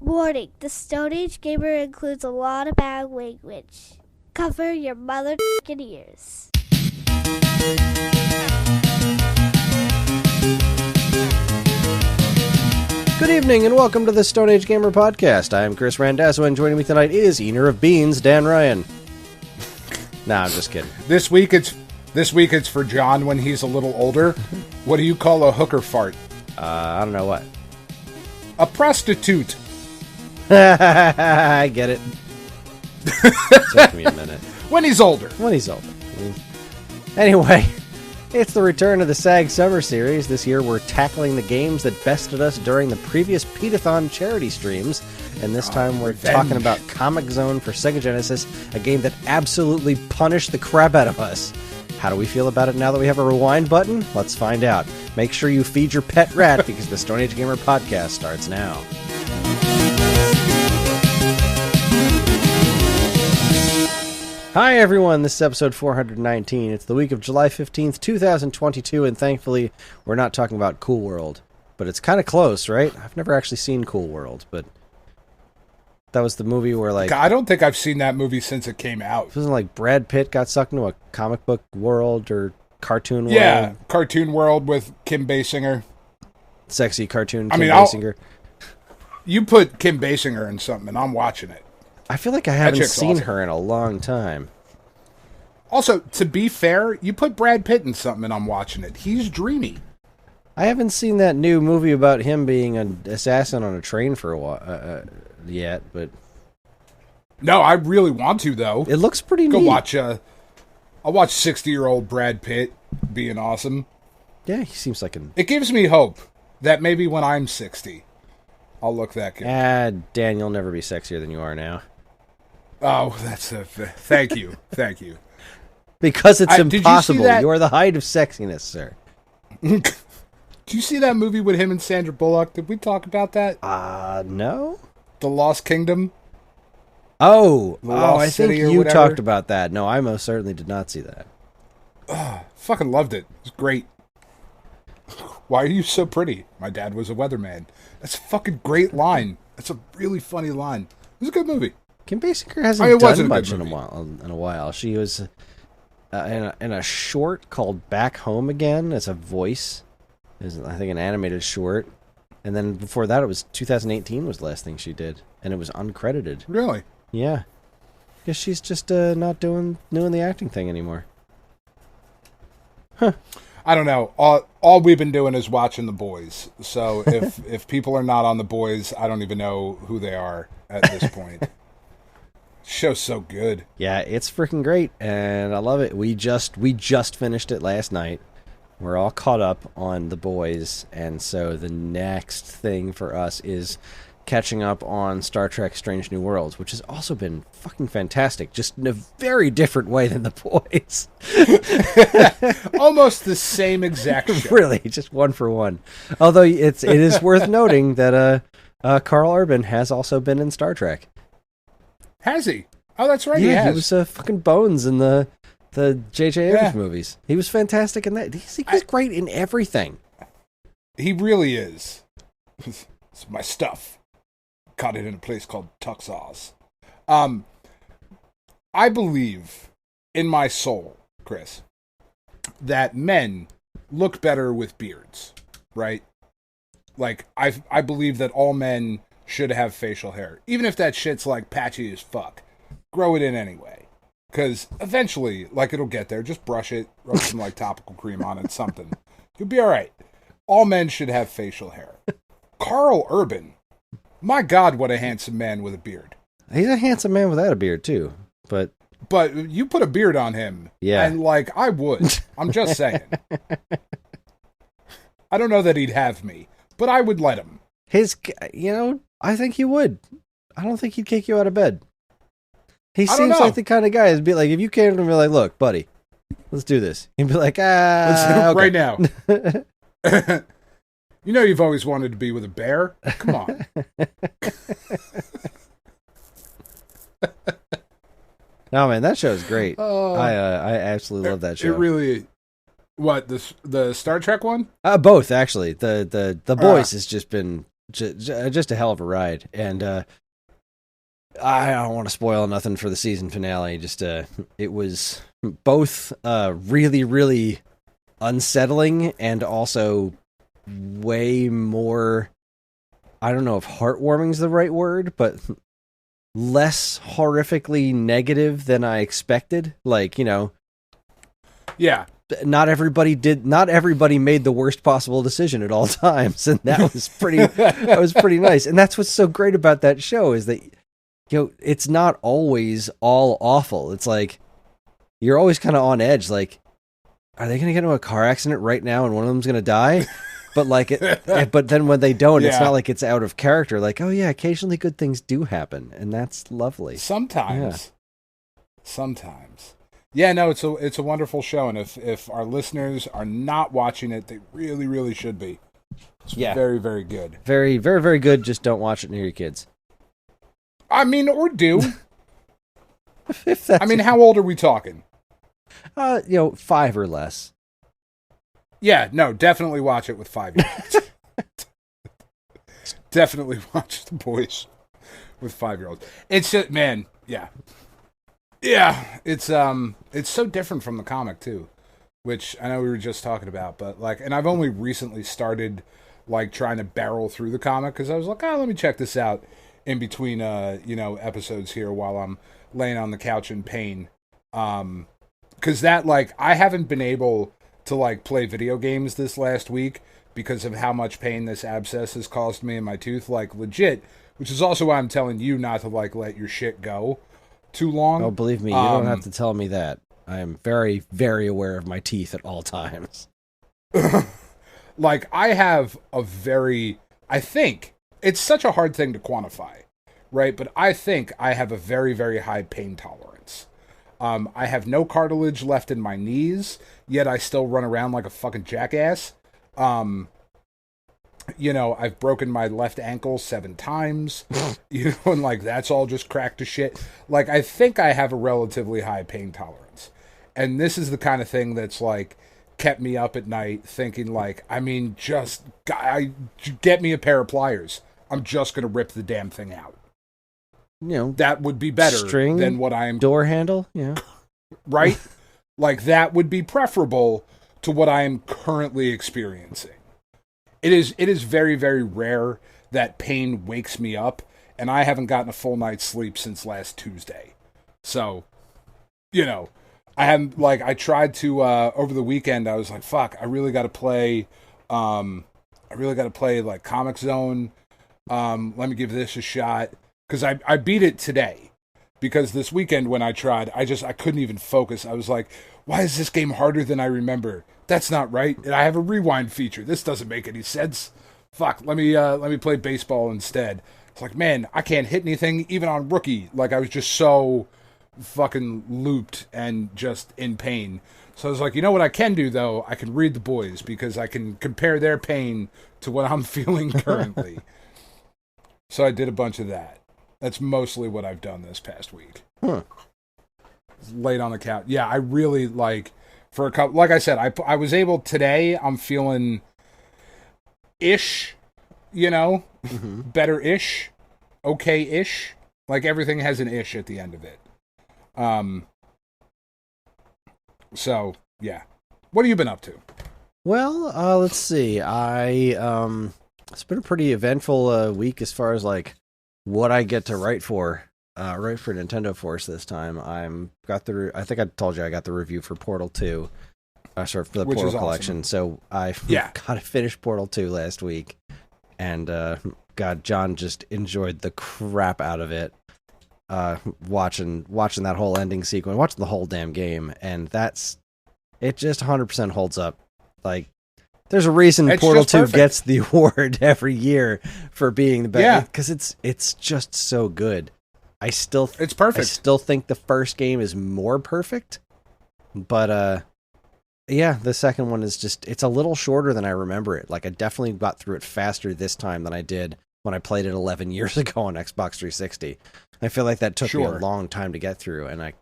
Warning, the Stone Age Gamer includes a lot of bad language. Cover your mother***ing ears. Good evening and welcome to the Stone Age Gamer Podcast. I am Chris Randazzo and joining me tonight is Eater of Beans, Dan Ryan. Nah, I'm just kidding. This week it's for John when he's a little older. What do you call a hooker fart? I don't know what. A prostitute. I get it. Took me a minute. When he's older. Anyway, it's the return of the SAG Summer Series. This year we're tackling the games that bested us during the previous PITAthon charity streams. And this time we're talking about Comix Zone for Sega Genesis, a game that absolutely punished the crap out of us. How do we feel about it now that we have a rewind button? Let's find out. Make sure you feed your pet rat because the Stone Age Gamer Podcast starts now. Hi everyone, this is episode 419. It's the week of July 15th, 2022, and thankfully we're not talking about Cool World. But it's kind of close, right? I've never actually seen Cool World, but that was the movie where, like... I don't think I've seen that movie since it came out. It wasn't like Brad Pitt got sucked into a comic book world or cartoon world? Yeah, cartoon world with Kim Basinger. Sexy cartoon Kim Basinger. You put Kim Basinger in something and I'm watching it. I feel like I haven't seen her in a long time. Also, to be fair, you put Brad Pitt in something and I'm watching it. He's dreamy. I haven't seen that new movie about him being an assassin on a train for a while yet, but... No, I really want to, though. It looks pretty neat. I'll watch 60-year-old Brad Pitt being awesome. Yeah, he seems like an... It gives me hope that maybe when I'm 60, I'll look that good. Dan, you'll never be sexier than you are now. Oh, that's a... Thank you. Thank you. Because it's impossible. Did you see You're the height of sexiness, sir. Did you see that movie with him and Sandra Bullock? Did we talk about that? No. The Lost Kingdom? I think you talked about that. No, I most certainly did not see that. Fucking loved it. It was great. Why are you so pretty? My dad was a weatherman. That's a fucking great line. That's a really funny line. It was a good movie. Kim Basinger hasn't done much in a while. She was in a short called Back Home Again as a voice. It was, I think, an animated short. And then before that, it was 2018 was the last thing she did. And it was uncredited. Really? Yeah. Guess she's just not doing the acting thing anymore. Huh. I don't know. All we've been doing is watching The Boys. So if people are not on The Boys, I don't even know who they are at this point. Show's so good. Yeah, it's freaking great, and I love it. We just finished it last night. We're all caught up on The Boys, and so the next thing for us is catching up on Star Trek Strange New Worlds, which has also been fucking fantastic, just in a very different way than The Boys. Almost the same exact show. Really, just one for one. Although it is worth noting that Carl Urban has also been in Star Trek. Has he? Oh, that's right, yeah, he was fucking Bones in the J.J. Abrams movies. He was fantastic in that. He's great in everything. He really is. It's my stuff. Caught it in a place called Tuxas. I believe in my soul, Chris, that men look better with beards, right? Like, I believe that all men should have facial hair. Even if that shit's, like, patchy as fuck. Grow it in anyway. Because eventually, like, it'll get there. Just brush it, rub some, like, topical cream on it, something. You'll be alright. All men should have facial hair. Carl Urban. My God, what a handsome man with a beard. He's a handsome man without a beard, too. But you put a beard on him. Yeah. And, like, I would. I'm just saying. I don't know that he'd have me, but I would let him. I think he would. I don't think he'd kick you out of bed. He seems like the kind of guy who'd be like, if you came to him and be like, look, buddy, let's do this. He'd be like, let's do it okay. right now. You know you've always wanted to be with a bear? Come on. No, man, that show is great. I absolutely love that show. It really... What, the Star Trek one? Both, actually. The Boys has just been just a hell of a ride. And I don't want to spoil nothing for the season finale. Just it was both really, really unsettling and also way more, I don't know if heartwarming is the right word, but less horrifically negative than I expected. Like, Yeah. Not everybody made the worst possible decision at all times, and that was pretty nice. And that's what's so great about that show is that it's not always all awful. It's like you're always kind of on edge. Like, are they going to get into a car accident right now and one of them's going to die? But but then when they don't, It's not like it's out of character. Like, oh yeah, occasionally good things do happen, and that's lovely. Sometimes. Yeah, no, it's a wonderful show, and if our listeners are not watching it, they really, really should be. It's very, very good. Very, very, very good. Just don't watch it near your kids. I mean, or do. How old are we talking? 5 or less. Yeah, no, definitely watch it with 5-year-olds. Definitely watch The Boys with 5-year-olds. It's just, man, yeah. Yeah, it's so different from the comic too, which I know we were just talking about, but and I've only recently started trying to barrel through the comic because I was like, let me check this out in between episodes here while I'm laying on the couch in pain. Because I haven't been able to play video games this last week because of how much pain this abscess has caused me in my tooth, legit, which is also why I'm telling you not to let your shit go too long. Oh, believe me, you don't have to tell me that. I am very, very aware of my teeth at all times. I have I think it's such a hard thing to quantify, right? But I think I have a very, very high pain tolerance. I have no cartilage left in my knees, yet I still run around like a fucking jackass. I've broken my left ankle 7 times, and that's all just cracked to shit. I think I have a relatively high pain tolerance. And this is the kind of thing that's kept me up at night thinking just get me a pair of pliers. I'm just going to rip the damn thing out. That would be better than what I'm... Door handle, yeah. Right? That would be preferable to what I am currently experiencing. It is very, very rare that pain wakes me up, and I haven't gotten a full night's sleep since last Tuesday. So, I haven't, I tried to, over the weekend, I was like, fuck, I really got to play, Comix Zone. Let me give this a shot. Because I beat it today. Because this weekend when I tried, I couldn't even focus. I was like, why is this game harder than I remember? That's not right. And I have a rewind feature. This doesn't make any sense. Fuck, let me play baseball instead. It's like, man, I can't hit anything even on rookie. I was just so fucking looped and just in pain. So I was like, you know what I can do though? I can read The Boys because I can compare their pain to what I'm feeling currently. So I did a bunch of that. That's mostly what I've done this past week. Laid on the couch. Yeah, I really for a couple. Like I said, I was able today. I'm feeling ish, better-ish, okay-ish. Everything has an ish at the end of it. So yeah, what have you been up to? Well, let's see. It's been a pretty eventful week as far as what I get to write for Nintendo Force this time. I think I told you I got the review for Portal 2, for the Which Portal is collection. Awesome. So I got to finish Portal 2 last week, and God, John just enjoyed the crap out of it. Watching that whole ending sequence, watching the whole damn game, and it just 100% holds up. There's a reason Portal 2 gets the award every year for being the best, because it's just so good. It's perfect. I still think the first game is more perfect, but the second one is it's a little shorter than I remember it. I definitely got through it faster this time than I did when I played it 11 years ago on Xbox 360. I feel like that took me a long time to get through, and I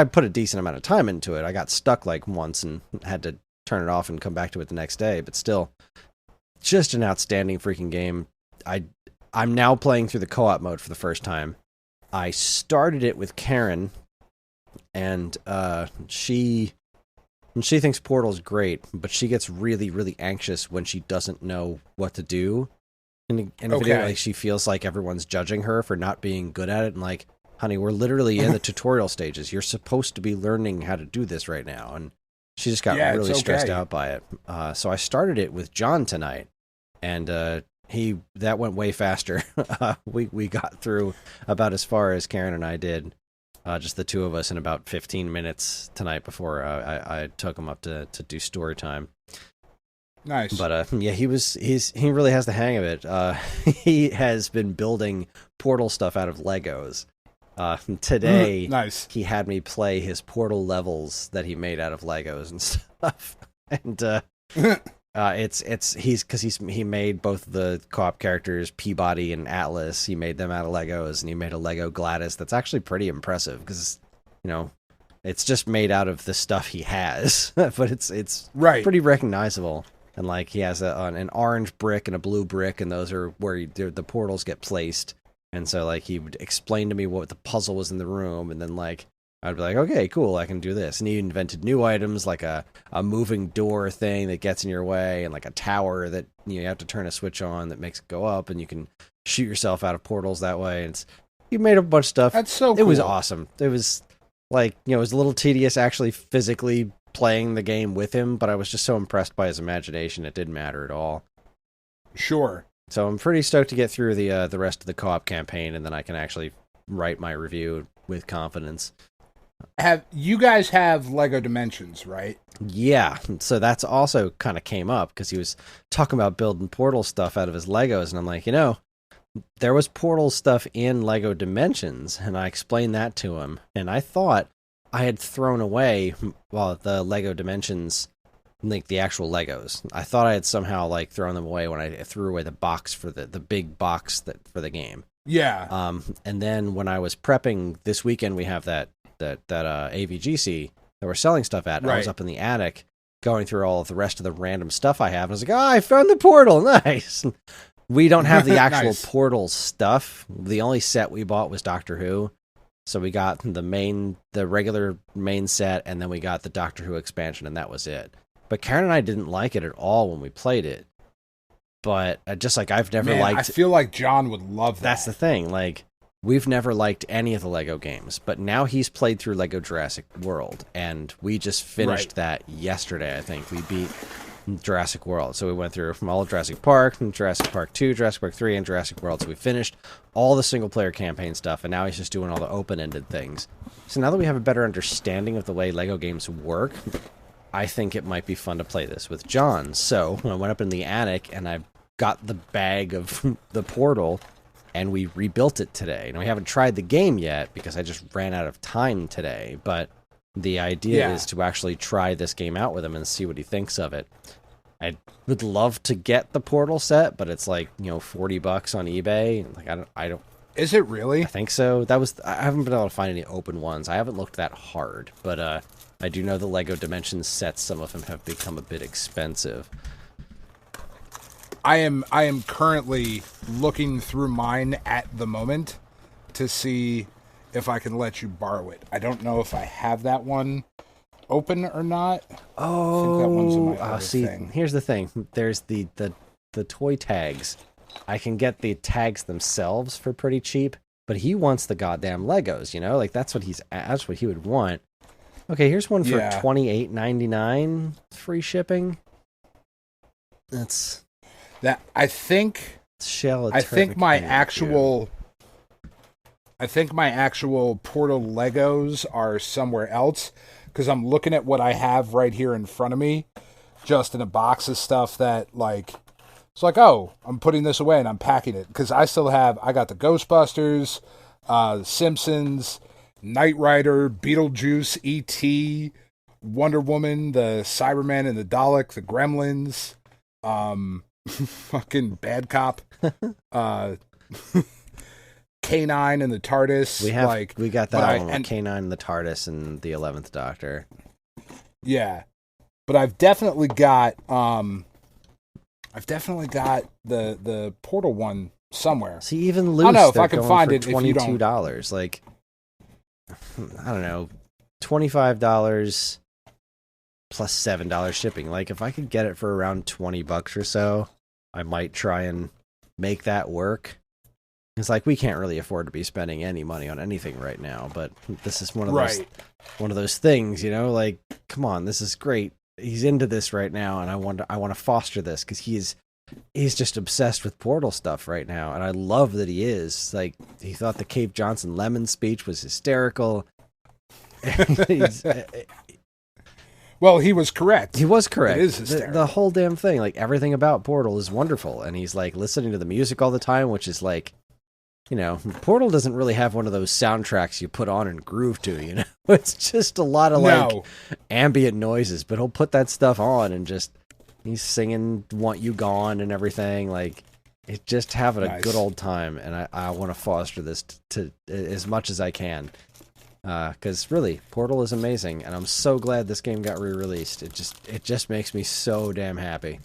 put a decent amount of time into it. I got stuck once and had to turn it off and come back to it the next day, but still, just an outstanding freaking game. I'm now playing through the co-op mode for the first time. I started it with Karen, and she thinks Portal's great, but she gets really, really anxious when she doesn't know what to do. In a video, like, she feels like everyone's judging her for not being good at it, and like, honey, we're literally in the tutorial stages. You're supposed to be learning how to do this right now, and she just got really stressed out by it. So I started it with John tonight, and that went way faster. We got through about as far as Karen and I did, just the two of us, in about 15 minutes tonight before I took him up to do story time. Nice. But yeah, he really has the hang of it. He has been building Portal stuff out of Legos. Today, nice. He had me play his Portal levels that he made out of Legos and stuff. And he made both the co-op characters, Peabody and Atlas. He made them out of Legos, and he made a Lego Gladys that's actually pretty impressive because, you know, it's just made out of the stuff he has, but it's pretty recognizable. And like, he has an orange brick and a blue brick, and those are where the portals get placed. And so, like, he would explain to me what the puzzle was in the room, and then, like, I'd be like, okay, cool, I can do this. And he invented new items, like a moving door thing that gets in your way, and like a tower that you have to turn a switch on that makes it go up, and you can shoot yourself out of portals that way. And he made a bunch of stuff. That's so cool. It was awesome. It was, like, you know, it was a little tedious actually physically playing the game with him, but I was just so impressed by his imagination, it didn't matter at all. Sure. So I'm pretty stoked to get through the rest of the co-op campaign, and then I can actually write my review with confidence. You guys have Lego Dimensions, right? Yeah, so that's also kind of came up because he was talking about building Portal stuff out of his Legos, and I'm like, you know, there was Portal stuff in Lego Dimensions, and I explained that to him, and I thought I had thrown away, well, the Lego Dimensions, like the actual Legos. I thought I had somehow like thrown them away when I threw away the box for the big box for the game. Yeah. And then when I was prepping this weekend, we have that AVGC that we're selling stuff at. I was up in the attic going through all of the rest of the random stuff I have, and I was like, oh, I found the Portal. Nice. We don't have the actual nice. Portal stuff. The only set we bought was Doctor Who. So we got the regular main set, and then we got the Doctor Who expansion, and that was it. But Karen and I didn't like it at all when we played it. But just like I've never liked... I feel like John would love that. That's the thing. Like, we've never liked any of the Lego games. But now he's played through Lego Jurassic World. And we just finished that yesterday, I think. We beat Jurassic World. So we went through from all of Jurassic Park, and Jurassic Park 2, Jurassic Park 3, and Jurassic World. So we finished all the single-player campaign stuff, and now he's just doing all the open-ended things. So now that we have a better understanding of the way Lego games work, I think it might be fun to play this with John. So I went up in the attic, and I got the bag of the Portal, and we rebuilt it today. And we haven't tried the game yet, because I just ran out of time today, but the idea is to actually try this game out with him and see what he thinks of it. I would love to get the Portal set, but it's like, you know, $40 on eBay. Like, I don't. Is it really? I think so. I haven't been able to find any open ones. I haven't looked that hard, but I do know the Lego Dimensions sets, some of them have become a bit expensive. I am currently looking through mine at the moment to see if I can let you borrow it. I don't know if I have that one open or not. Oh, I think that one's in my other thing. Here's the thing. There's the toy tags. I can get the tags themselves for pretty cheap, but he wants the goddamn Legos, you know? Like, that's what he would want. Okay, here's one for $28.99 free shipping. That's that. I think my actual Portal Legos are somewhere else, because I'm looking at what I have right here in front of me, just in a box of stuff that, like, it's like, oh, I'm putting this away and I'm packing it, because I got the Ghostbusters, Simpsons, Knight Rider, Beetlejuice, E.T., Wonder Woman, the Cybermen and the Dalek, the Gremlins, fucking Bad Cop, K9 and the TARDIS. We got that one, K9 and the TARDIS and the 11th Doctor. Yeah, but I've definitely got I've definitely got the Portal one somewhere. See, even loose, I don't know if they're I can going find for it. If you don't, $22. Like, I don't know, $25 plus $7 shipping. Like, if I could get it for around $20 or so, I might try and make that work. It's like we can't really afford to be spending any money on anything right now, but this is one of those things, you know. Like, come on, this is great. He's into this right now, and I want to foster this because he's just obsessed with Portal stuff right now, and I love that he is. Like, he thought the Cave Johnson Lemon speech was hysterical. Well, he was correct. He was correct. It is hysterical. The whole damn thing, like everything about Portal is wonderful, and he's like listening to the music all the time, which is like, you know, Portal doesn't really have one of those soundtracks you put on and groove to, you know? It's just a lot of like ambient noises, but he'll put that stuff on and just, he's singing Want You Gone and everything. Like, it's just having a good old time, and I want to foster this to as much as I can. Because really, Portal is amazing, and I'm so glad this game got re-released. It just makes me so damn happy.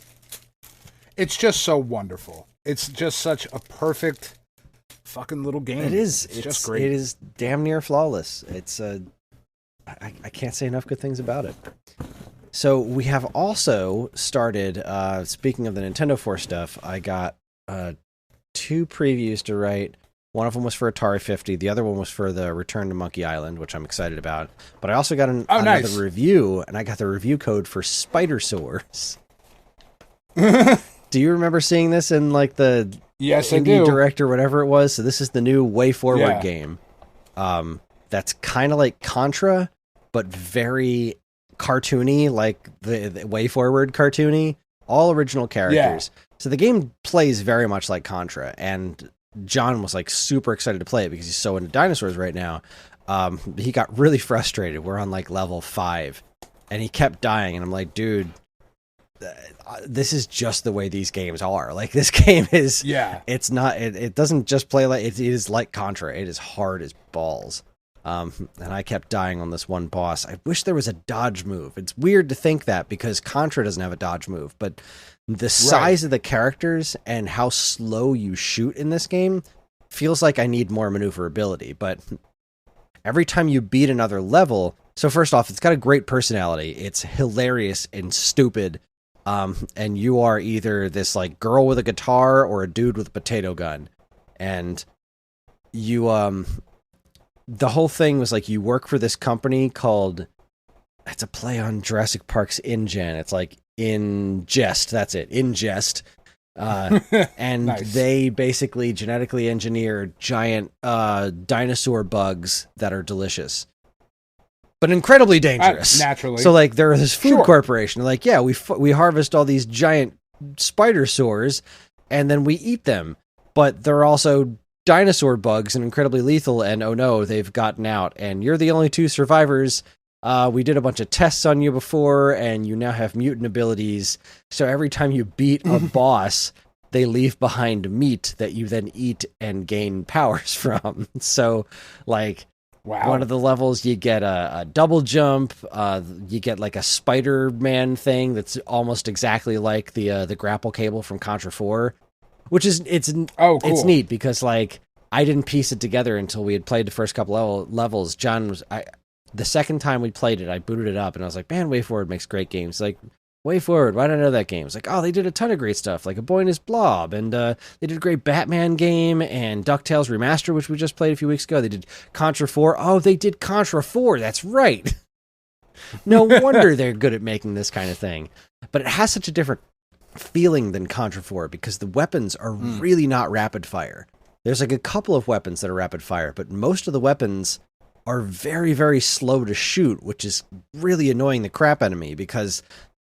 It's just so wonderful. It's just such a perfect fucking little game. It is. It's just great. It is damn near flawless. It's I can't say enough good things about it. So we have also started, speaking of the Nintendo 4 stuff, I got 2 previews to write. One of them was for Atari 50. The other one was for the Return to Monkey Island, which I'm excited about. But I also got another review, and I got the review code for Spider Sores. Do you remember seeing this in like the Indie Direct or whatever it was? So this is the new Way Forward game. That's kind of like Contra, but very cartoony, like the Way Forward cartoony. All original characters. Yeah. So the game plays very much like Contra, and John was like super excited to play it because he's so into dinosaurs right now. He got really frustrated. We're on like level 5, and he kept dying, and I'm like, dude, this is just the way these games are. Like, this game is, it's not, it doesn't just play like, it is like Contra. It is hard as balls. And I kept dying on this one boss. I wish there was a dodge move. It's weird to think that because Contra doesn't have a dodge move, but the size of the characters and how slow you shoot in this game feels like I need more maneuverability. But every time you beat another level, so first off, it's got a great personality. It's hilarious and stupid. And you are either this like girl with a guitar or a dude with a potato gun. And you, the whole thing was like you work for this company called, it's a play on Jurassic Park's InGen. It's like Ingest, that's it, Ingest. And they basically genetically engineer giant dinosaur bugs that are delicious, but incredibly dangerous. Naturally. So like they're this food corporation. They're like, yeah, we harvest all these giant spider sores and then we eat them, but they're also dinosaur bugs and incredibly lethal, and oh no, they've gotten out, and you're the only 2 survivors. We did a bunch of tests on you before, and you now have mutant abilities. So every time you beat a boss, they leave behind meat that you then eat and gain powers from. So, like, one of the levels, you get a double jump. You get like a Spider-Man thing that's almost exactly like the grapple cable from Contra 4. Which is, it's neat because, like, I didn't piece it together until we had played the first couple levels. John was, the second time we played it, I booted it up and I was like, man, Way Forward makes great games. Like, Way Forward, why did I know that game? It's like, oh, they did a ton of great stuff, like A Boy and His Blob, and they did a great Batman game, and DuckTales Remaster, which we just played a few weeks ago. They did Contra 4. Oh, they did Contra 4, that's right. No wonder they're good at making this kind of thing. But it has such a different feeling than Contra 4 because the weapons are really not rapid fire. There's like a couple of weapons that are rapid fire, but most of the weapons are very, very slow to shoot, which is really annoying the crap out of me because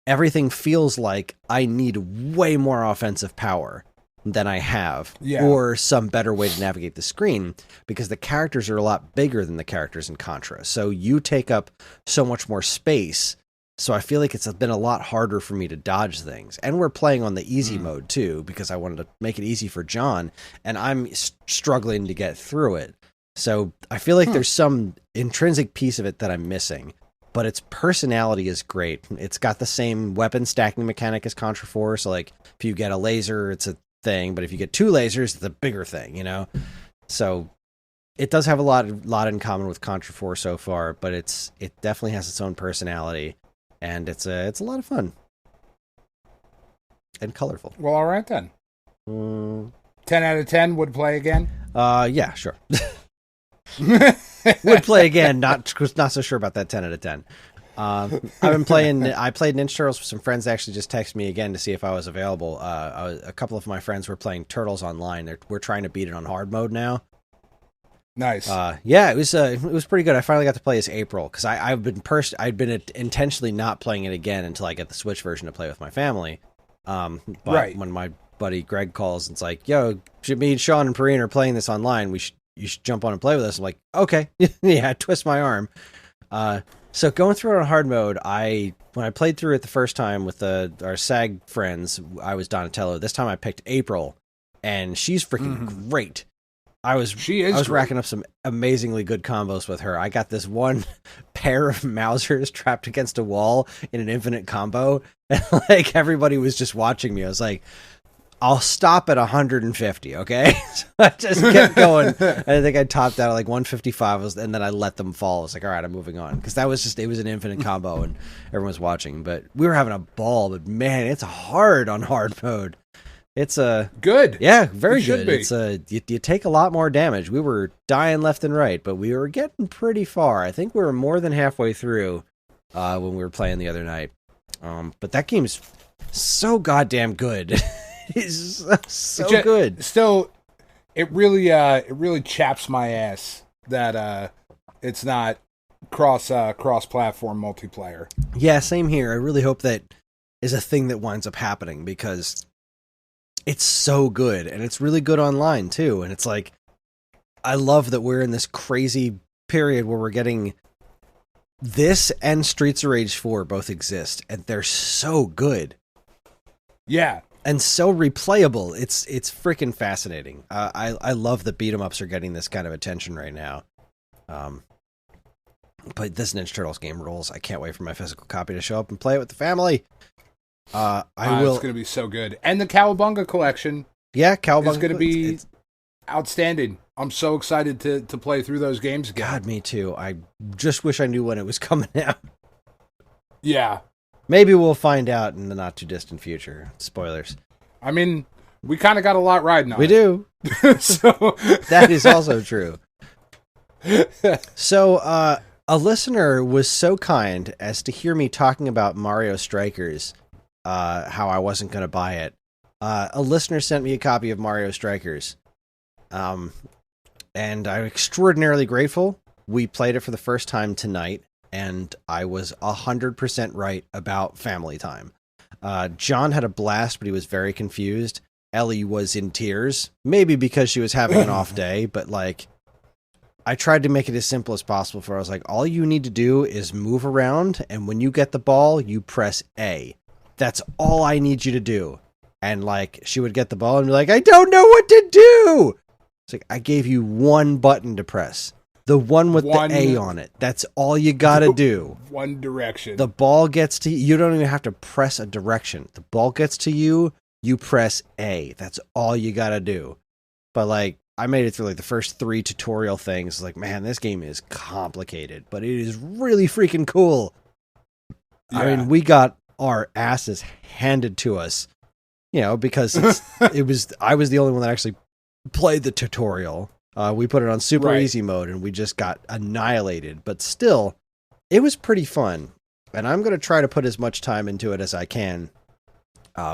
everything feels like I need way more offensive power than I have, or some better way to navigate the screen because the characters are a lot bigger than the characters in Contra. So you take up so much more space. So I feel like it's been a lot harder for me to dodge things. And we're playing on the easy mode too, because I wanted to make it easy for John, and I'm struggling to get through it. So I feel like there's some intrinsic piece of it that I'm missing. but its personality is great. It's got the same weapon stacking mechanic as Contra 4, so like if you get a laser, it's a thing, but if you get 2 lasers, it's a bigger thing, you know? So it does have a lot in common with Contra 4 so far, but it definitely has its own personality, and it's a lot of fun. And colorful. Well, all right then. 10 out of 10 would play again? Yeah, sure. Would play again, not so sure about that 10 out of 10. I've been playing. I played Ninja Turtles with some friends. They actually just texted me again to see if I was available. A couple of my friends were playing Turtles online. We're trying to beat it on hard mode now. Nice. Yeah, it was pretty good. I finally got to play as April because I'd been intentionally not playing it again until I get the Switch version to play with my family. But right. When my buddy Greg calls and it's like, "Yo, me, Sean, and Perrine are playing this online. You should jump on and play with us." I'm like, "Okay." Yeah, I twist my arm. So going through it on hard mode, when I played through it the first time with our SAG friends, I was Donatello. This time I picked April, and she's freaking great. I was racking up some amazingly good combos with her. I got this one pair of Mousers trapped against a wall in an infinite combo, and like everybody was just watching me. I was like, I'll stop at 150, okay? So I just kept going. I think I topped out at like 155, and then I let them fall. I was like, all right, I'm moving on. Because it was an infinite combo, and everyone was watching. But we were having a ball, but man, it's hard on hard mode. It's good. Yeah, very good. Be. It's you take a lot more damage. We were dying left and right, but we were getting pretty far. I think we were more than halfway through when we were playing the other night. But that game's so goddamn good. It's so good. Still, it really chaps my ass that it's not cross-platform multiplayer. Yeah, same here. I really hope that is a thing that winds up happening because it's so good, and it's really good online too. And it's like, I love that we're in this crazy period where we're getting this and Streets of Rage 4 both exist, and they're so good. Yeah. And so replayable. It's freaking fascinating. I love that beat 'em ups are getting this kind of attention right now. But this Ninja Turtles game rules. I can't wait for my physical copy to show up and play it with the family. I will. It's going to be so good. And the Cowabunga collection. Yeah, Cowabunga is going to be outstanding. I'm so excited to play through those games again. God, me too. I just wish I knew when it was coming out. Yeah. Maybe we'll find out in the not too distant future. Spoilers. I mean, we kind of got a lot riding on it. We do. So that is also true. So, a listener was so kind as to hear me talking about Mario Strikers, how I wasn't going to buy it. A listener sent me a copy of Mario Strikers. And I'm extraordinarily grateful. We played it for the first time tonight, and I was 100% right about family time. John had a blast, but he was very confused. Ellie was in tears, maybe because she was having an off day, but like, I tried to make it as simple as possible for her. I was like, all you need to do is move around, and when you get the ball, you press A. That's all I need you to do. And like, she would get the ball and be like, I don't know what to do. It's like, I gave you one button to press. The one with the A on it. That's all you gotta do. One direction. The ball gets to you. You don't even have to press a direction. The ball gets to you, you press A. That's all you gotta do. But like, I made it through like the first 3 tutorial things. Like, man, this game is complicated, but it is really freaking cool. Yeah. I mean, we got our asses handed to us, you know, because I was the only one that actually played the tutorial. We put it on super easy mode, and we just got annihilated. But still, it was pretty fun. And I'm going to try to put as much time into it as I can,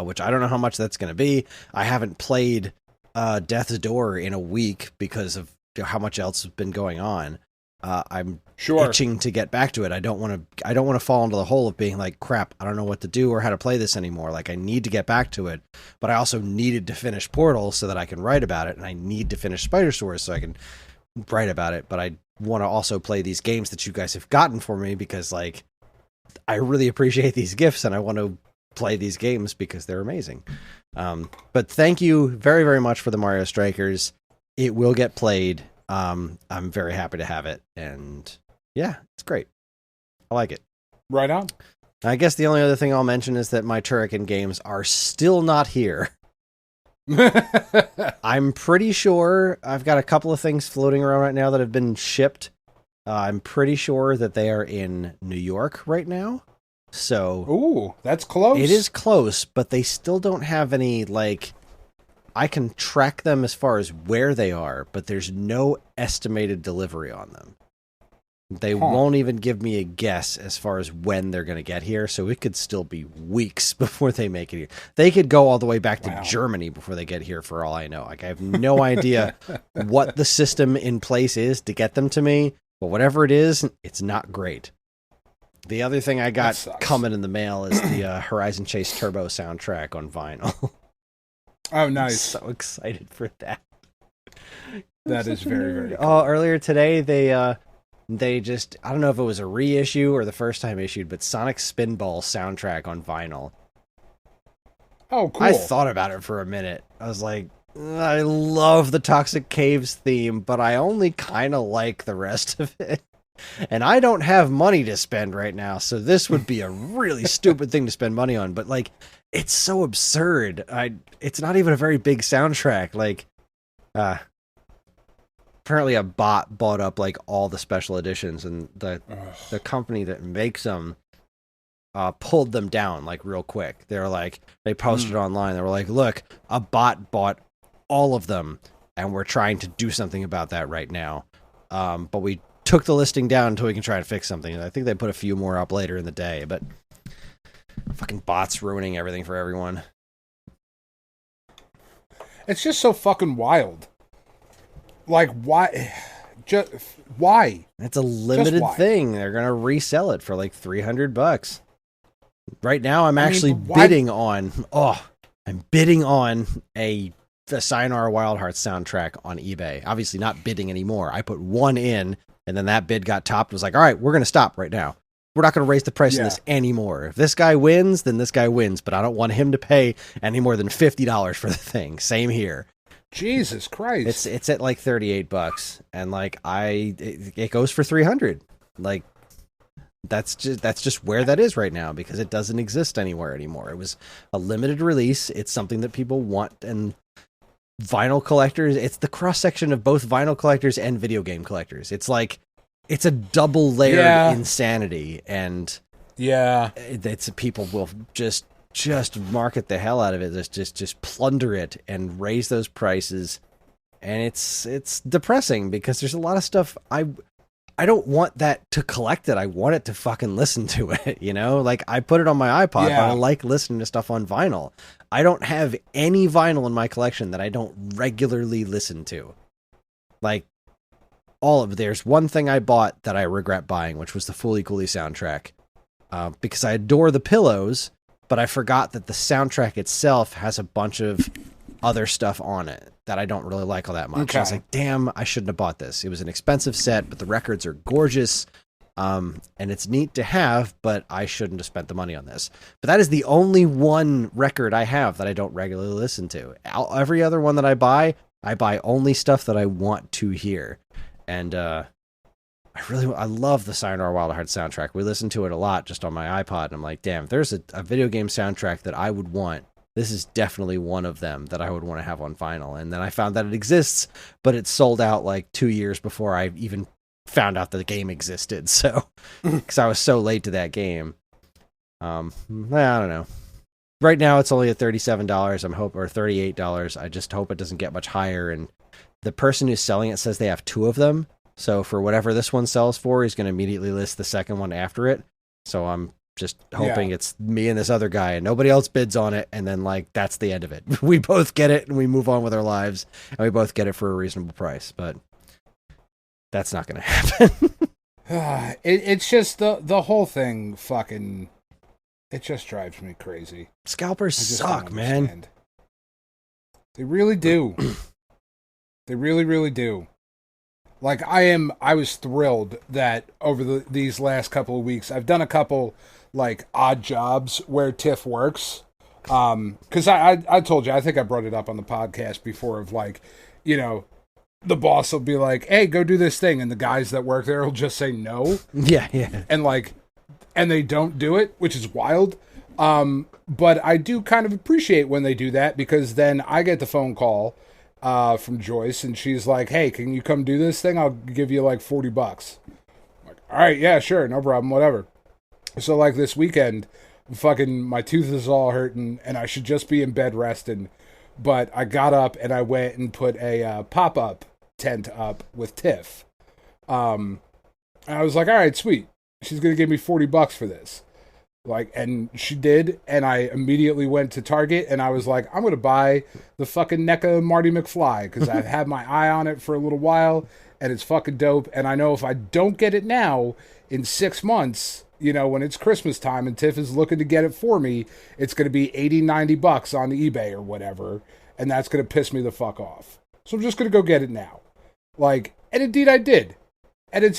which I don't know how much that's going to be. I haven't played Death's Door in a week because of how much else has been going on. I'm itching to get back to it. I don't want to fall into the hole of being like, crap, I don't know what to do or how to play this anymore. Like, I need to get back to it, but I also needed to finish Portal so that I can write about it, and I need to finish Spider Source so I can write about it. But I want to also play these games that you guys have gotten for me because, like, I really appreciate these gifts, and I want to play these games because they're amazing. But thank you very, very much for the Mario Strikers. It will get played. I'm very happy to have it, and yeah, it's great. I like it. Right on. I guess the only other thing I'll mention is that my Turrican games are still not here. I'm pretty sure I've got a couple of things floating around right now that have been shipped. I'm pretty sure that they are in New York right now. So, ooh, that's close. It is close, but they still don't have any, like, I can track them as far as where they are, but there's no estimated delivery on them. They won't even give me a guess as far as when they're going to get here, so it could still be weeks before they make it here. They could go all the way back to Germany before they get here, for all I know. Like, I have no idea what the system in place is to get them to me, but whatever it is, it's not great. The other thing I got coming in the mail is the Horizon Chase Turbo soundtrack on vinyl. Oh, nice. I'm so excited for that. That is very, very cool. Oh, earlier today, they just, I don't know if it was a reissue or the first time issued, but Sonic Spinball soundtrack on vinyl. Oh, cool. I thought about it for a minute. I was like, I love the Toxic Caves theme, but I only kind of like the rest of it. And I don't have money to spend right now, so this would be a really stupid thing to spend money on. But, like, it's so absurd. It's not even a very big soundtrack. Like, apparently a bot bought up, like, all the special editions, and the company that makes them pulled them down, like, real quick. They're like, they posted online. They were like, look, a bot bought all of them, and we're trying to do something about that right now. But we took the listing down until we can try to fix something. I think they put a few more up later in the day, but fucking bots ruining everything for everyone. It's just so fucking wild. Like, why? Just why? It's a limited thing. They're gonna resell it for like $300. Right now, I'm actually bidding on. I'm bidding on the Sayonara Wild Hearts soundtrack on eBay. Obviously, not bidding anymore. I put one in, and then that bid got topped. It was like, all right, we're gonna stop right now. We're not going to raise the price of this anymore. If this guy wins, then this guy wins. But I don't want him to pay any more than $50 for the thing. Same here. Jesus Christ! It's at like $38, and like it goes for $300. Like that's just where that is right now because it doesn't exist anywhere anymore. It was a limited release. It's something that people want, and vinyl collectors. It's the cross section of both vinyl collectors and video game collectors. It's like. It's a double layered insanity, and it's people will just market the hell out of it. Just plunder it and raise those prices, and it's depressing because there's a lot of stuff I don't want that to collect it. I want it to fucking listen to it. You know, like I put it on my iPod, but I like listening to stuff on vinyl. I don't have any vinyl in my collection that I don't regularly listen to, like. There's one thing I bought that I regret buying, which was the Fooly Cooly soundtrack, because I adore the pillows, but I forgot that the soundtrack itself has a bunch of other stuff on it that I don't really like all that much. Okay. I was like, damn, I shouldn't have bought this. It was an expensive set, but the records are gorgeous, and it's neat to have, but I shouldn't have spent the money on this. But that is the only one record I have that I don't regularly listen to. Every other one that I buy only stuff that I want to hear. And I love the Sayonara Wild Hearts soundtrack. We listen to it a lot just on my iPod, and I'm like, damn, if there's a video game soundtrack that I would want, this is definitely one of them that I would want to have on vinyl. And then I found that it exists, but it's sold out like 2 years before I even found out that the game existed. So, because I was so late to that game. I don't know. Right now, it's only at $37. Or $38. I just hope it doesn't get much higher. And the person who's selling it says they have two of them. So for whatever this one sells for, he's going to immediately list the second one after it. So I'm just hoping it's me and this other guy and nobody else bids on it. And then like, that's the end of it. We both get it and we move on with our lives and we both get it for a reasonable price, but that's not going to happen. It's just the whole thing fucking, it just drives me crazy. Scalpers suck, man. They really do. They really, really do. Like, I was thrilled that over these last couple of weeks, I've done a couple, like, odd jobs where TIFF works. Because I told you, I think I brought it up on the podcast before of, like, you know, the boss will be like, hey, go do this thing. And the guys that work there will just say no. Yeah. And, like, and they don't do it, which is wild. But I do kind of appreciate when they do that, because then I get the phone call from Joyce, and she's like, "Hey, can you come do this thing? I'll give you like $40." I'm like, all right, yeah, sure, no problem, whatever. So like this weekend, fucking my tooth is all hurting, and I should just be in bed resting. But I got up and I went and put a pop-up tent up with Tiff. And I was like, all right, sweet. She's gonna give me $40 for this. Like, and she did, and I immediately went to Target, and I was like, I'm gonna buy the fucking NECA Marty McFly, because I've had my eye on it for a little while, and it's fucking dope, and I know if I don't get it now, in 6 months, you know, when it's Christmas time, and Tiff is looking to get it for me, it's gonna be $80-90 on eBay or whatever, and that's gonna piss me the fuck off. So I'm just gonna go get it now. Like, and indeed I did. And it's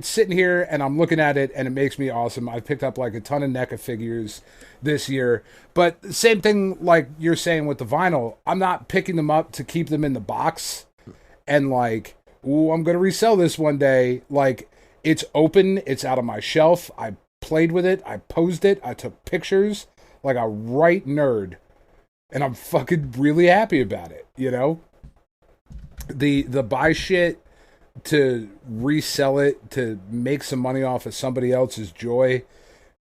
sitting here, and I'm looking at it, and it makes me awesome. I've picked up like a ton of NECA figures this year. But same thing like you're saying with the vinyl. I'm not picking them up to keep them in the box and like, ooh, I'm going to resell this one day. Like, it's open. It's out on my shelf. I played with it. I posed it. I took pictures like a right nerd. And I'm fucking really happy about it, you know? The buy shit to resell it, to make some money off of somebody else's joy,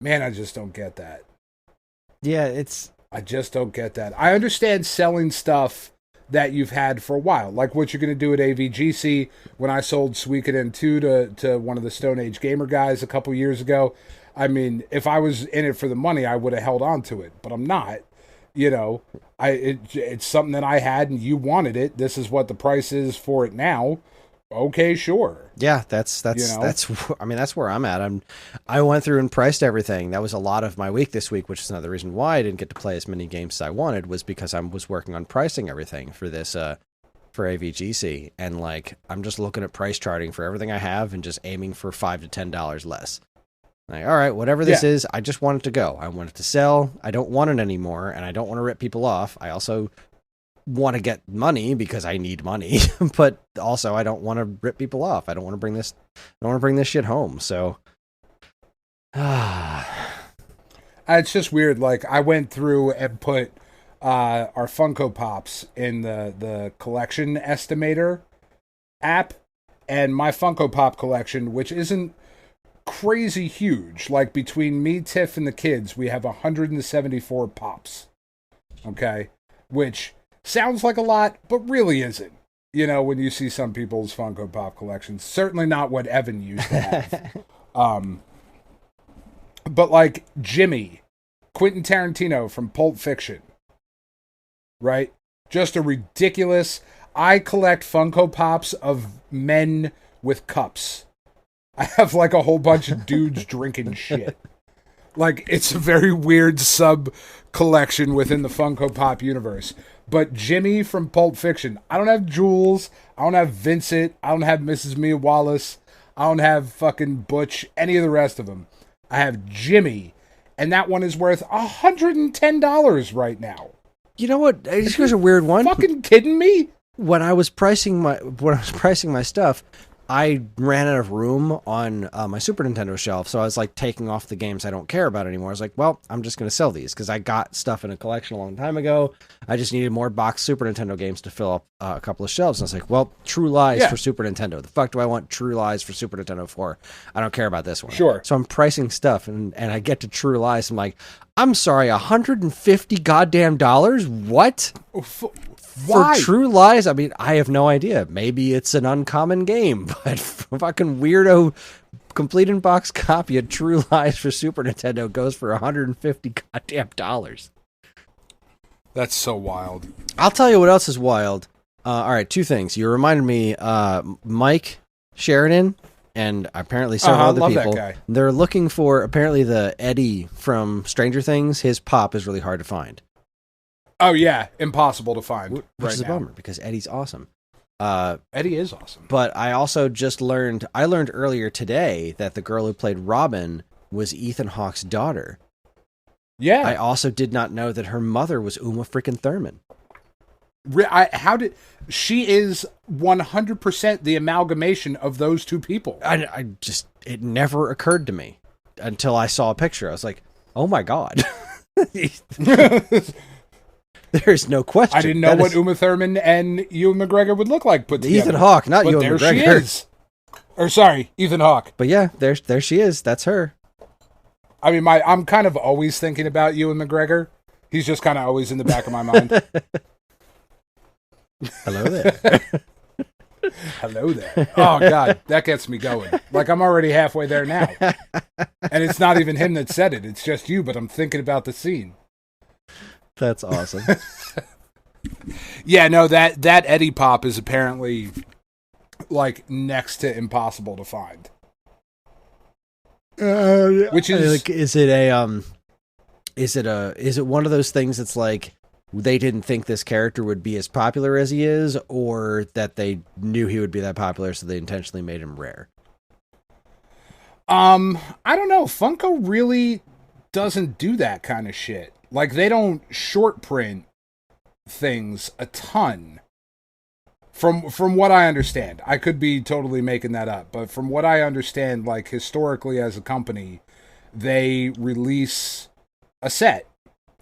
man, I just don't get that. Yeah, I just don't get that. I understand selling stuff that you've had for a while, like what you're going to do at AVGC. When I sold Suikoden 2 to one of the Stone Age Gamer guys a couple years ago, I mean, if I was in it for the money, I would have held on to it, but I'm not. You know, it's something that I had, and you wanted it. This is what the price is for it now. Okay, sure. Yeah, that's I mean, that's where I'm at. I went through and priced everything. That was a lot of my week this week, which is another reason why I didn't get to play as many games as I wanted, was because I was working on pricing everything for this for AVGC, and like I'm just looking at price charting for everything I have and just aiming for $5 to $10 less. Like, all right, whatever this is, I just want it to go. I want it to sell. I don't want it anymore, and I don't want to rip people off. I also want to get money because I need money, but also I don't want to rip people off. I don't want to bring this shit home. So it's just weird. Like, I went through and put our Funko Pops in the collection estimator app, and my Funko Pop collection, which isn't crazy huge, like between me, Tiff, and the kids, we have 174 pops. Okay, which sounds like a lot, but really isn't. You know, when you see some people's Funko Pop collections, certainly not what Evan used to have. But like Jimmy, Quentin Tarantino from Pulp Fiction, right? Just a ridiculous. I collect Funko Pops of men with cups. I have like a whole bunch of dudes drinking shit. Like, it's a very weird sub collection within the Funko Pop universe. But Jimmy from Pulp Fiction, I don't have Jules, I don't have Vincent, I don't have Mrs. Mia Wallace, I don't have fucking Butch, any of the rest of them. I have Jimmy, and that one is worth $110 right now. You know what? Here's a weird one. Fucking kidding me? When I was pricing my stuff, I ran out of room on my Super Nintendo shelf, so I was like taking off the games I don't care about anymore. I was like, well, I'm just going to sell these because I got stuff in a collection a long time ago. I just needed more boxed Super Nintendo games to fill up a couple of shelves. And I was like, well, True Lies for Super Nintendo. The fuck do I want True Lies for Super Nintendo for? I don't care about this one. Sure. So I'm pricing stuff, and I get to True Lies. I'm like, I'm sorry, $150 goddamn dollars? What? Why? For True Lies, I mean, I have no idea. Maybe it's an uncommon game, but fucking weirdo complete in box copy of True Lies for Super Nintendo goes for $150 goddamn dollars. That's so wild. I'll tell you what else is wild. All right, two things. You reminded me, Mike Sheridan and apparently several other people. That guy. They're looking for apparently the Eddie from Stranger Things. His pop is really hard to find. Oh yeah, impossible to find. Which is a bummer because Eddie's awesome. Eddie is awesome. But I also just learned earlier today that the girl who played Robin was Ethan Hawke's daughter. Yeah. I also did not know that her mother was Uma freaking Thurman. She is 100% the amalgamation of those two people. It never occurred to me. until I saw a picture. I was like, oh my God. There's no question. I didn't know what Uma Thurman and Ewan McGregor would look like put together. Ethan Hawke, not but Ewan there McGregor. She is. Or sorry, Ethan Hawke. But yeah, there she is. That's her. I mean, I'm kind of always thinking about Ewan McGregor. He's just kind of always in the back of my mind. Hello there. Hello there. Oh, God, that gets me going. Like, I'm already halfway there now. And it's not even him that said it. It's just you, but I'm thinking about the scene. That's awesome. Yeah, no, that Eddie Pop is apparently, like, next to impossible to find. Which is... Like, is it one of those things that's like, they didn't think this character would be as popular as he is, or that they knew he would be that popular, so they intentionally made him rare? I don't know. Funko really doesn't do that kind of shit. Like, they don't short print things a ton. From what I understand. I could be totally making that up, but from what I understand, like, historically as a company, they release a set.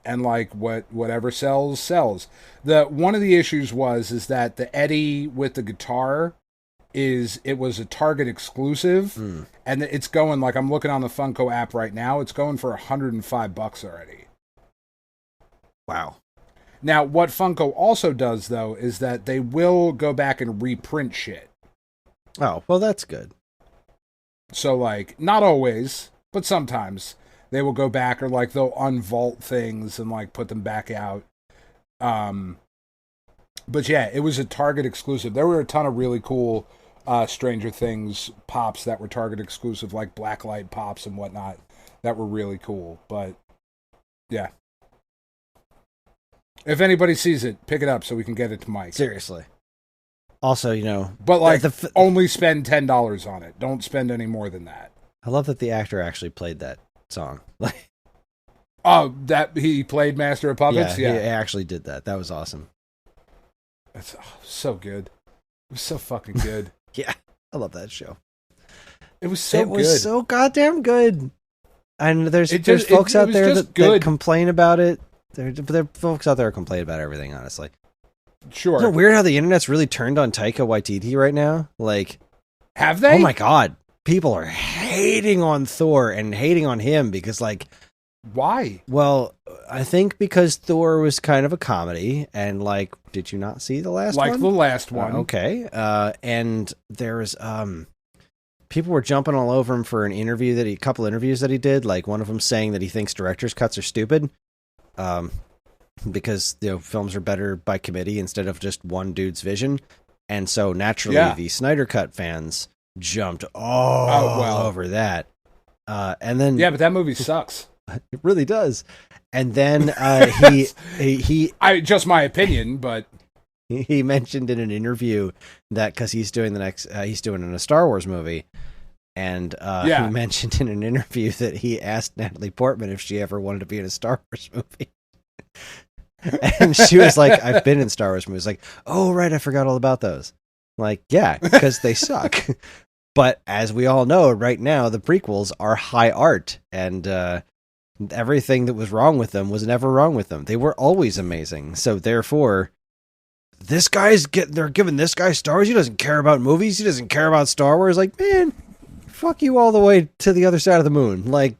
And like whatever sells. One of the issues is that the Eddie with the guitar it was a Target exclusive, and it's going, like, I'm looking on the Funko app right now, it's going for $105 already. Wow. Now, what Funko also does though is that they will go back and reprint shit. Oh, well, that's good. So, like, not always, but sometimes they will go back, or like they'll unvault things and like put them back out. But yeah, it was a Target exclusive. There were a ton of really cool Stranger Things pops that were Target exclusive, like Blacklight pops and whatnot, that were really cool. But yeah, if anybody sees it, pick it up so we can get it to Mike. Seriously. Also, but like, only spend $10 on it. Don't spend any more than that. I love that the actor actually played that song. Like, oh, that he played Master of Puppets? Yeah, he actually did that. That was awesome. That's so good. It was so fucking good. Yeah, I love that show. It was so good. It was so goddamn good. And there's folks out there that complain about it. There are folks out there who complain about everything, honestly. Sure. Isn't it weird how the internet's really turned on Taika Waititi right now? Like, have they? Oh my God. People are hating on Thor and hating on him because, like... Why? Well, I think because Thor was kind of a comedy, and, like, did you not see the last one? Like the last one. Okay. And there's... people were jumping all over him for a couple interviews that he did, like one of them saying that he thinks director's cuts are stupid. Because, films are better by committee instead of just one dude's vision. And so, naturally, the Snyder Cut fans jumped all over that. And then... Yeah, but that movie sucks. It really does. And then he just my opinion, but... He mentioned in an interview that because he's doing he's doing a Star Wars movie. And he mentioned in an interview that he asked Natalie Portman if she ever wanted to be in a Star Wars movie. And she was like, I've been in Star Wars movies. Like, oh, right, I forgot all about those. Like, yeah, because they suck. But as we all know, right now, the prequels are high art. And everything that was wrong with them was never wrong with them. They were always amazing. So therefore, they're giving this guy Star Wars. He doesn't care about movies. He doesn't care about Star Wars. Like, man, fuck you all the way to the other side of the moon. Like,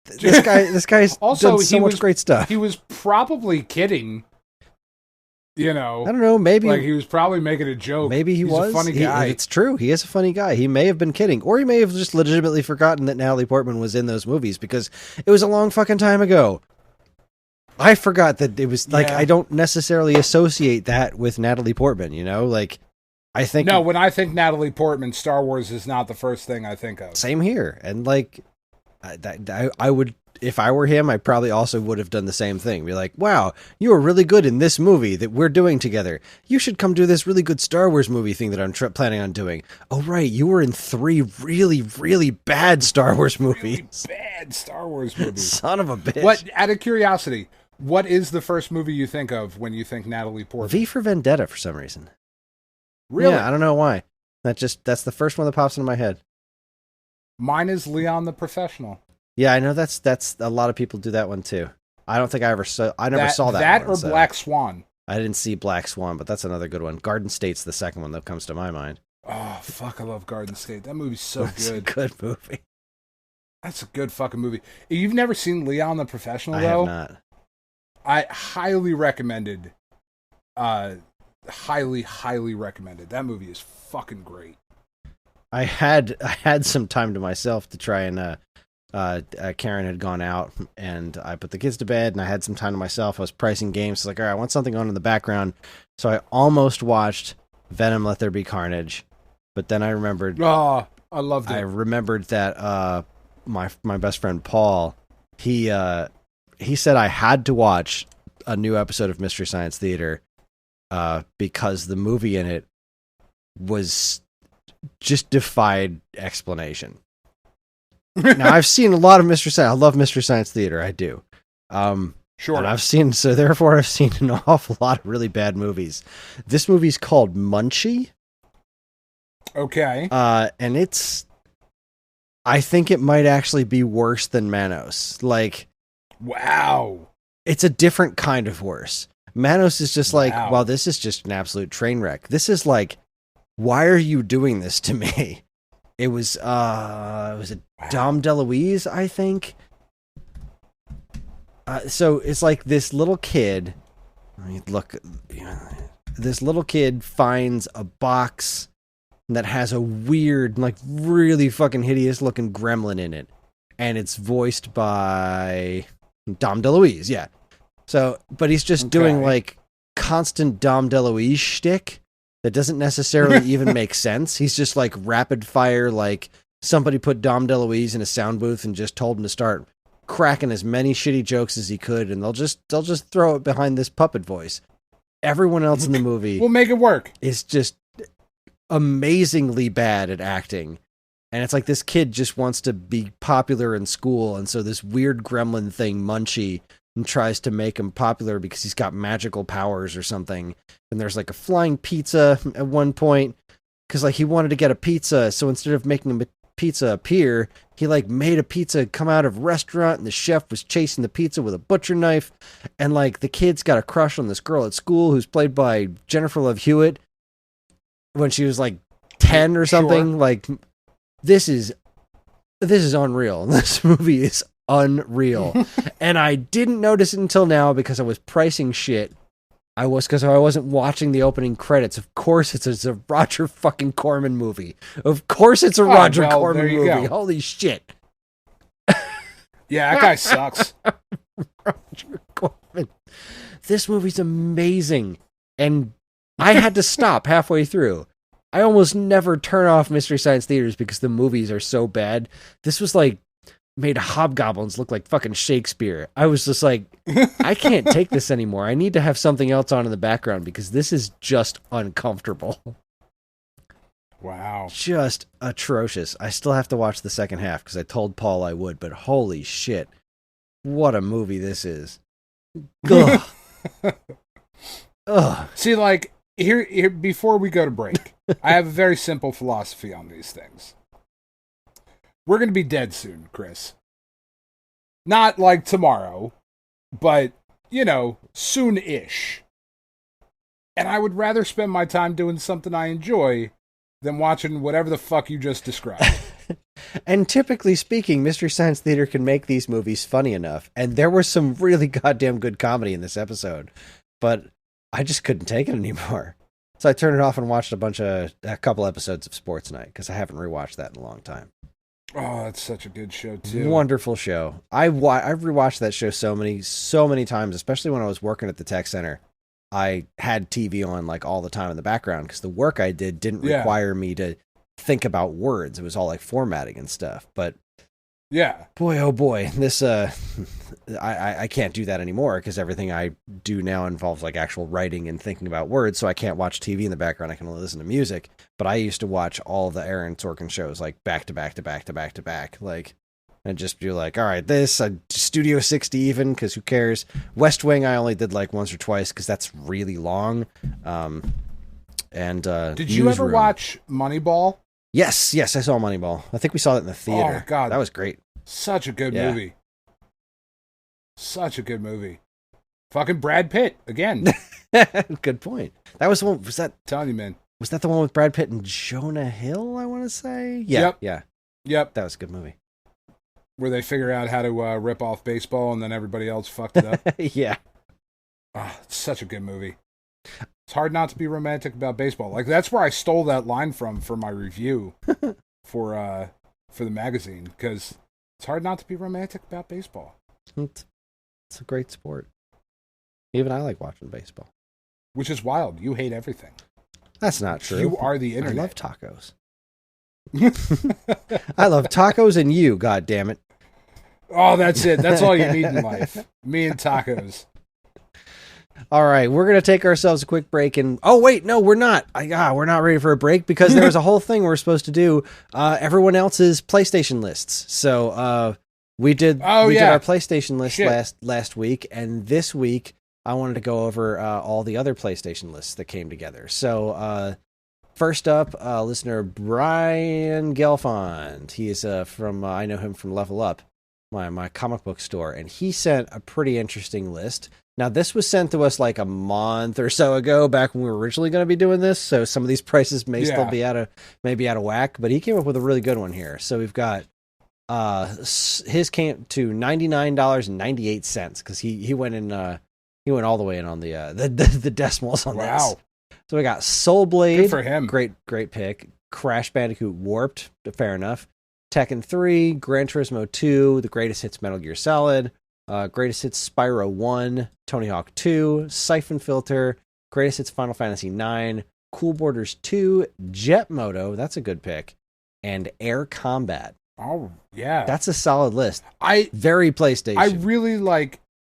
this guy's also done so much great stuff. He was probably kidding. I don't know. Maybe like he was probably making a joke. Maybe he's a funny guy. It's true. He is a funny guy. He may have been kidding, or he may have just legitimately forgotten that Natalie Portman was in those movies because it was a long fucking time ago. I forgot that it was like I don't necessarily associate that with Natalie Portman. Like I think when I think Natalie Portman, Star Wars is not the first thing I think of. Same here, and like I would. If I were him, I probably also would have done the same thing. Be like, wow, you were really good in this movie that we're doing together. You should come do this really good Star Wars movie thing that I'm planning on doing. Oh, right, you were in 3 really, really bad Star Wars movies. Really bad Star Wars movies. Son of a bitch. What, out of curiosity, what is the first movie you think of when you think Natalie Portman? V for Vendetta for some reason. Really? Yeah, I don't know why. That's the first one that pops into my head. Mine is Leon the Professional. Yeah, I know that's a lot of people do that one too. I don't think I never saw that That one, or Black Swan. I didn't see Black Swan, but that's another good one. Garden State's the second one that comes to my mind. Oh, fuck, I love Garden State. That movie's so That's good. a good movie. That's a good fucking movie. You've never seen Leon the Professional, I though? have not. I highly recommended. Highly recommended. That movie is fucking great. I had some time to myself to try and Karen had gone out and I put the kids to bed and I had some time to myself. I was pricing games. So I was like, all right, I want something on in the background. So I almost watched Venom Let There Be Carnage, but then I remembered. Oh, I loved it. I remembered that my best friend Paul, he said I had to watch a new episode of Mystery Science Theater because the movie in it was just defied explanation. Now, I've seen a lot of Mystery Science. I love Mystery Science Theater. I do. Sure. And therefore I've seen an awful lot of really bad movies. This movie's called Munchie. Okay. And I think it might actually be worse than Manos. Like, wow. It's a different kind of worse. Manos is just like, Wow. well, this is just an absolute train wreck. This is like, why are you doing this to me? It was Dom DeLuise, I think. So it's like this little kid. This little kid finds a box that has a weird, like really fucking hideous looking gremlin in it, and it's voiced by Dom DeLuise. Yeah. So, but he's just doing like constant Dom DeLuise shtick that doesn't necessarily even make sense. He's just like rapid fire, like somebody put Dom DeLuise in a sound booth and just told him to start cracking as many shitty jokes as he could, and they'll just throw it behind this puppet voice. Everyone else in the movie We'll make it work. is just amazingly bad at acting. And it's like this kid just wants to be popular in school, and so this weird gremlin thing, Munchie, and tries to make him popular because he's got magical powers or something. And there's like a flying pizza at one point because like he wanted to get a pizza, so instead of making a pizza appear, he like made a pizza come out of a restaurant, and the chef was chasing the pizza with a butcher knife. And like the kid's got a crush on this girl at school who's played by Jennifer Love Hewitt when she was like 10 or something. Sure. Like this is unreal. This movie is unreal. And I didn't notice it until now because I was pricing shit. Because I wasn't watching the opening credits. Of course it's a Roger fucking Corman movie. Of course it's a Roger Corman movie. Go. Holy shit. Yeah, that guy sucks. Roger Corman. This movie's amazing. And I had to stop halfway through. I almost never turn off Mystery Science Theaters because the movies are so bad. This was like made hobgoblins look like fucking Shakespeare. I was just like, I can't take this anymore. I need to have something else on in the background because this is just uncomfortable. Wow. Just atrocious. I still have to watch the second half because I told Paul I would, but holy shit. What a movie this is. Ugh. Ugh. See, like, here, before we go to break, I have a very simple philosophy on these things. We're going to be dead soon, Chris. Not like tomorrow, but, soon-ish. And I would rather spend my time doing something I enjoy than watching whatever the fuck you just described. And typically speaking, Mystery Science Theater can make these movies funny enough. And there was some really goddamn good comedy in this episode. But I just couldn't take it anymore. So I turned it off and watched a couple episodes of Sports Night because I haven't rewatched that in a long time. Oh, that's such a good show too. Wonderful show. I've rewatched that show so many times, especially when I was working at the tech center. I had TV on like all the time in the background because the work I did didn't require me to think about words. It was all like formatting and stuff. But yeah, boy, oh boy, this I can't do that anymore because everything I do now involves like actual writing and thinking about words. So I can't watch TV in the background. I can only listen to music. But I used to watch all the Aaron Sorkin shows like back to back to back to back to back, like, and just be like, all right, this Studio 60 even because who cares? West Wing I only did like once or twice because that's really long. And did you ever watch Moneyball? Yes, I saw Moneyball. I think we saw it in the theater. Oh God, that was great. Such a good movie. Such a good movie. Fucking Brad Pitt again. Good point. That was the one. Was that? Telling you, man. Was that the one with Brad Pitt and Jonah Hill? I want to say. Yeah. Yep. That was a good movie. Where they figure out how to rip off baseball, and then everybody else fucked it up. Yeah. It's such a good movie. It's hard not to be romantic about baseball. Like, that's where I stole that line from for my review for the magazine, because it's hard not to be romantic about baseball. It's a great sport. Even I like watching baseball. Which is wild. You hate everything. That's not true. You are the internet. I love tacos. I love tacos and you, God damn it. Oh, that's it. That's all you need in life. Me and tacos. All right, we're going to take ourselves a quick break. And oh, wait, no, we're not. We're not ready for a break because there was a whole thing we're supposed to do. Everyone else's PlayStation lists. So we did our PlayStation list last week. And this week, I wanted to go over all the other PlayStation lists that came together. So first up, listener Brian Gelfond. He is from, I know him from Level Up, my comic book store. And he sent a pretty interesting list. Now, this was sent to us like a month or so ago, back when we were originally going to be doing this. So some of these prices may still be out of whack, but he came up with a really good one here. So we've got his came to $99.98 because he went in he went all the way in on the decimals on this. So we got Soul Blade, good for him. Great pick. Crash Bandicoot Warped, fair enough. Tekken 3, Gran Turismo 2, The Greatest Hits Metal Gear Solid. Greatest Hits Spyro 1, Tony Hawk 2, Siphon Filter, Greatest Hits Final Fantasy 9, Cool Borders 2, Jet Moto, that's a good pick, and Air Combat. Oh, yeah. That's a solid list. Very PlayStation. I really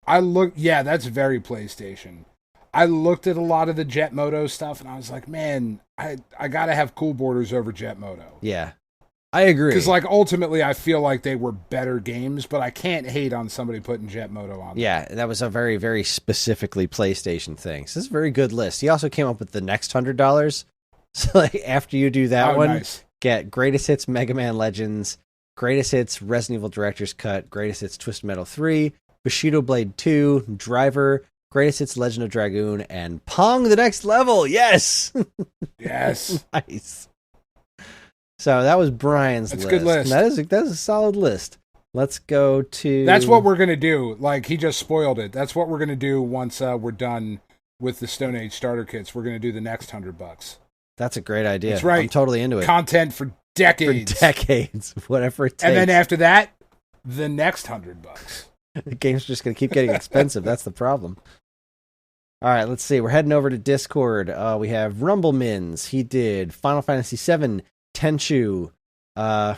that's very PlayStation. I looked at a lot of the Jet Moto stuff, and I was like, man, I gotta have Cool Borders over Jet Moto. Yeah. I agree. Because, like, ultimately, I feel like they were better games, but I can't hate on somebody putting Jet Moto on. Yeah, that was a very, very specifically PlayStation thing. So this is a very good list. He also came up with the next $100. So, like, after you do that get Greatest Hits Mega Man Legends, Greatest Hits Resident Evil Director's Cut, Greatest Hits Twisted Metal 3, Bushido Blade 2, Driver, Greatest Hits Legend of Dragoon, and Pong the Next Level. Yes! Yes. Nice. So that was Brian's list. That's a good list. That is a solid list. Let's go to... That's what we're going to do. Like, he just spoiled it. That's what we're going to do once we're done with the Stone Age starter kits. We're going to do the next $100. That's a great idea. That's right. I'm totally into it. Content for decades. Whatever it takes. And then after that, the next $100. The game's just going to keep getting expensive. That's the problem. All right, let's see. We're heading over to Discord. We have Rumblemins. He did Final Fantasy VII, Tenchu, Final